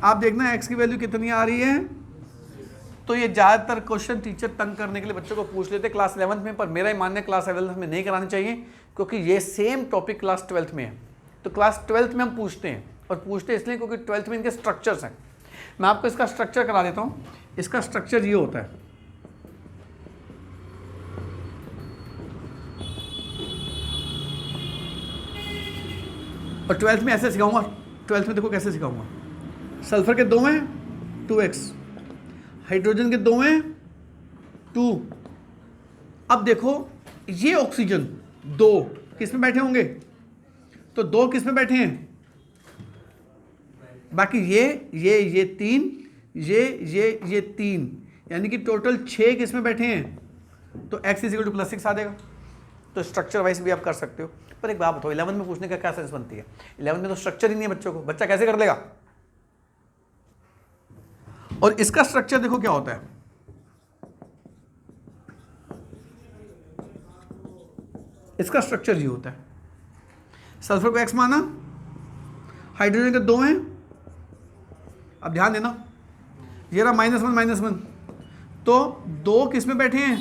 आप देखना X की वैल्यू कितनी आ रही है। तो ये ज़्यादातर क्वेश्चन टीचर तंग करने के लिए बच्चों को पूछ लेते क्लास 11th में, पर मेरा ही मानना है क्लास 11th में नहीं करानी चाहिए, क्योंकि ये सेम टॉपिक क्लास 12th में है। तो क्लास 12th में हम पूछते हैं, और पूछते इसलिए क्योंकि 12th में इनके स्ट्रक्चर्स हैं। मैं आपको इसका स्ट्रक्चर करा देता हूँ। इसका स्ट्रक्चर ये होता है, और 12th में ऐसे सिखाऊंगा। 12th में देखो कैसे सिखाऊंगा। सल्फर के 2 हैं 2x, हाइड्रोजन के 2 हैं 2। अब देखो ये ऑक्सीजन 2 किस में बैठे होंगे? तो 2 किस में बैठे हैं? बाकी ये 3, ये 3, यानी कि टोटल 6 किस में बैठे हैं? तो x = +6 आ जाएगा। तो स्ट्रक्चर वाइज भी आप कर सकते हो। पर एक बात बताओ, 11 में पूछने का क्या सेंस बनती है? 11 में तो स्ट्रक्चर ही नहीं है बच्चों को, बच्चा कैसे कर लेगा? और इसका स्ट्रक्चर देखो क्या होता है। इसका स्ट्रक्चर ये होता है, सल्फर को x माना, हाइड्रोजन के 2 हैं। अब ध्यान देना, ये रहा -1, तो 2 किस में बैठे हैं?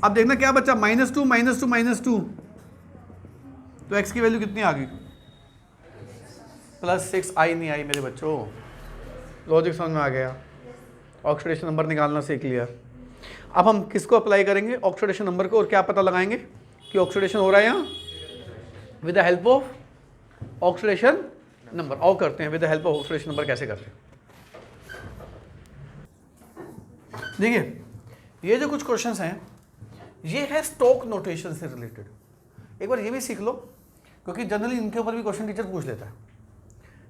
अब देखना क्या बच्चा, -2, तो x की वैल्यू कितनी आ गई? +6 आई नहीं आई मेरे बच्चों? लॉजिक समझ में आ गया? ऑक्सीडेशन नंबर निकालना सीख लिया। अब हम किसको अप्लाई करेंगे? ऑक्सीडेशन नंबर को। और क्या पता लगाएंगे कि ऑक्सीडेशन हो रहा है यहाँ with the help of oxidation number. और करते हैं with the help of oxidation number कैसे करते हैं। देखिए, ये जो कुछ क्वेश्चंस हैं ये है स्टोक नोटेशन से रिलेटेड। एक बार ये भी सीख लो, क्योंकि जनरली इनके ऊपर भी क्वेश्चन टीचर पूछ लेता है।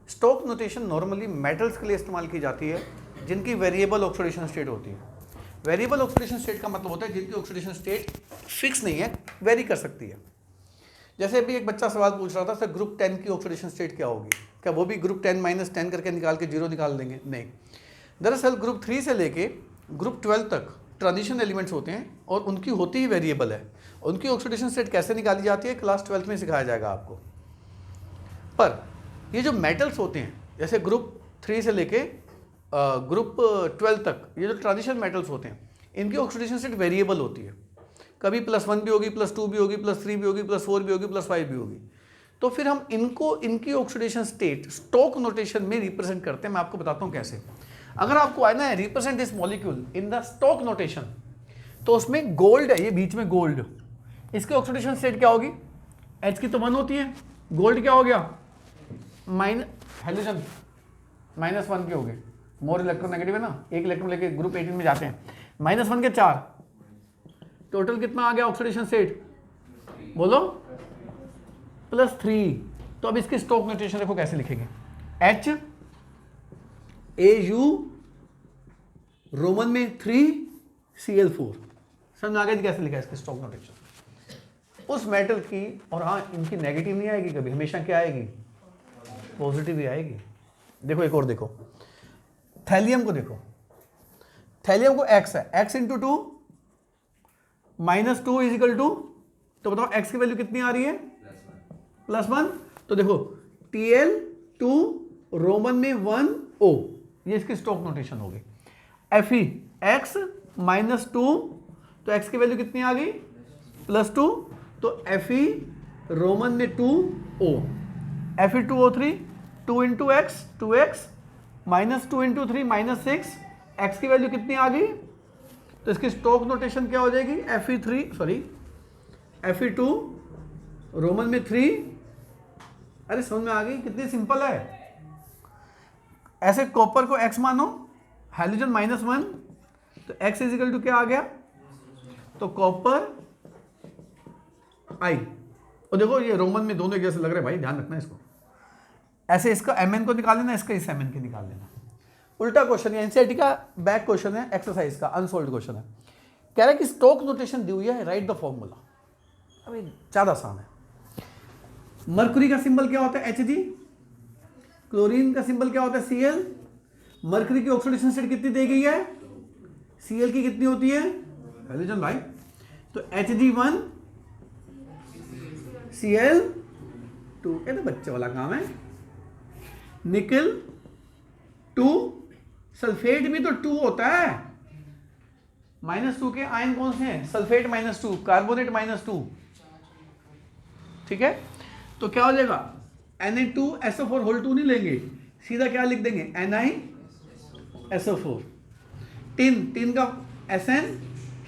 स्टोक नोटेशन नॉर्मली मेटल्स के लिए इस्तेमाल की जाती है जिनकी वेरिएबल ऑक्सीडेशन स्टेट होती है। वेरिएबल ऑक्सीडेशन स्टेट का मतलब होता है जिनकी ऑक्सीडेशन स्टेट फिक्स नहीं है, वेरी कर सकती है। जैसे अभी एक बच्चा सवाल पूछ रहा था, सर ग्रुप 10 की ऑक्सीडेशन स्टेट क्या होगी? क्या वो भी ग्रुप 10 - 10 करके निकाल के 0 निकाल देंगे? नहीं। दरअसल ग्रुप 3 से लेके ग्रुप 12 तक ट्रांजिशन एलिमेंट्स होते हैं और उनकी होती ही वेरिएबल है। उनकी ऑक्सीडेशन स्टेट कैसे निकाली जाती है क्लास 12th में सिखाया जाएगा आपको। पर ये जो मेटल्स होते हैं, जैसे ग्रुप 3 से लेके ग्रुप 12 तक, ये जो ट्रांजिशन मेटल्स होते हैं इनकी ऑक्सीडेशन स्टेट वेरिएबल होती है। कभी +1 भी होगी, +2 भी होगी, +3 भी होगी, +4 भी होगी, +5 भी होगी। तो फिर हम इनको इनकी ऑक्सीडेशन स्टेट स्टोक नोटेशन में रिप्रेजेंट करते हैं। मैं आपको बताता हूँ कैसे। अगर आपको आना है represent this molecule in the Stock notation, तो उसमें गोल्ड है, ये बीच में गोल्ड, इसकी ऑक्सीडेशन स्टेट क्या होगी? H की तो 1 होती है, गोल्ड क्या हो गया? हाइड्रोजन -1 के हो गए, मोर इलेक्ट्रोनेगेटिव है ना, एक इलेक्ट्रॉन लेके ग्रुप 18 में जाते हैं। -1 के 4, टोटल कितना आ गया ऑक्सीडेशन स्टेट? बोलो, +3। तो अब इसकी स्टोक नोटेशन देखो कैसे लिखेंगे। H AU रोमन में 3Cl4। समझ में आ गया कैसे लिखा है इसकी स्टोक नोटेशन? उस मेटल की, और हाँ इनकी नेगेटिव नहीं आएगी कभी, हमेशा क्या आएगी? पॉजिटिव ही आएगी। देखो एक और देखो, थैलियम को देखो, थैलियम को X है, X × 2 -2 = तो बताओ X की वैल्यू कितनी आ रही है? +1। तो देखो Tl2 रोमन में 1O, ये इसकी स्टोक नोटेशन होगी। Fe X -2, तो X की वैल्यू कितनी आ गई? +2, तो Fe रोमन में 2O, Fe2O3, 2 × X 2X -2 × 3 -6, x की वैल्यू कितनी आ गई, तो इसकी स्टोक नोटेशन क्या हो जाएगी, Fe2 रोमन में 3। अरे समझ में आ गई, कितनी सिंपल है। ऐसे कॉपर को x मानो, हाइड्रोजन -1, तो x इजिकल टू क्या आ गया, तो कॉपर I। और देखो ये रोमन में दोनों एक जैसे लग रहे हैं भाई, ध्यान रखना इसको। ऐसे इसका Mn को निकाल लेना, इसका इस Mn के निकाल लेना। उल्टा क्वेश्चन है, एनसीईआरटी का बैक क्वेश्चन है, एक्सरसाइज का अनसोल्व्ड क्वेश्चन है। कह रहा है कि स्टोक नोटेशन दी हुई है, राइट द फॉर्मूला। अभी ज़्यादा आसान है। मरकुरी का सिंबल क्या होता है, Hg। क्लोरीन का सिंबल क्या होता है, Cl। मरकरी की ऑक्सीडेशन स्टेट कितनी दी गई है, Cl की कितनी होती है, हाइड्रोजन भाई, तो Hg1 Cl2, ये तो बच्चे वाला काम है। निकल 2, सल्फेट भी तो 2 होता है, -2 के आयन कौन से हैं, सल्फेट -2, कार्बोनेट -2, ठीक है। तो क्या हो जाएगा, Na2SO4 होल 2 नहीं लेंगे, सीधा क्या लिख देंगे, NiSO4। टिन का Sn,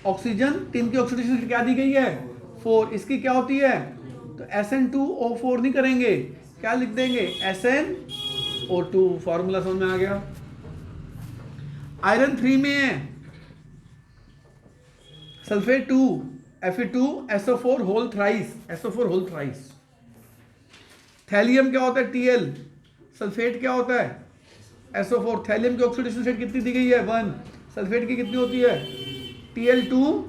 ऑक्सीजन, टिन की ऑक्सीडेशन क्या दी गई है, 4, इसकी क्या होती है, तो SN2O4 नहीं करेंगे, क्या लिख देंगे, SnO2। फॉर्मूला समझ में आ गया। आयरन 3 में है sulphate 2, Fe2SO4 whole thrice. Thallium क्या होता है, Tl। सल्फेट क्या होता है, SO4। थैलियम की ऑक्सीडेशन स्टेट कितनी दी गई है, 1। सल्फेट की कितनी होती है, Tl2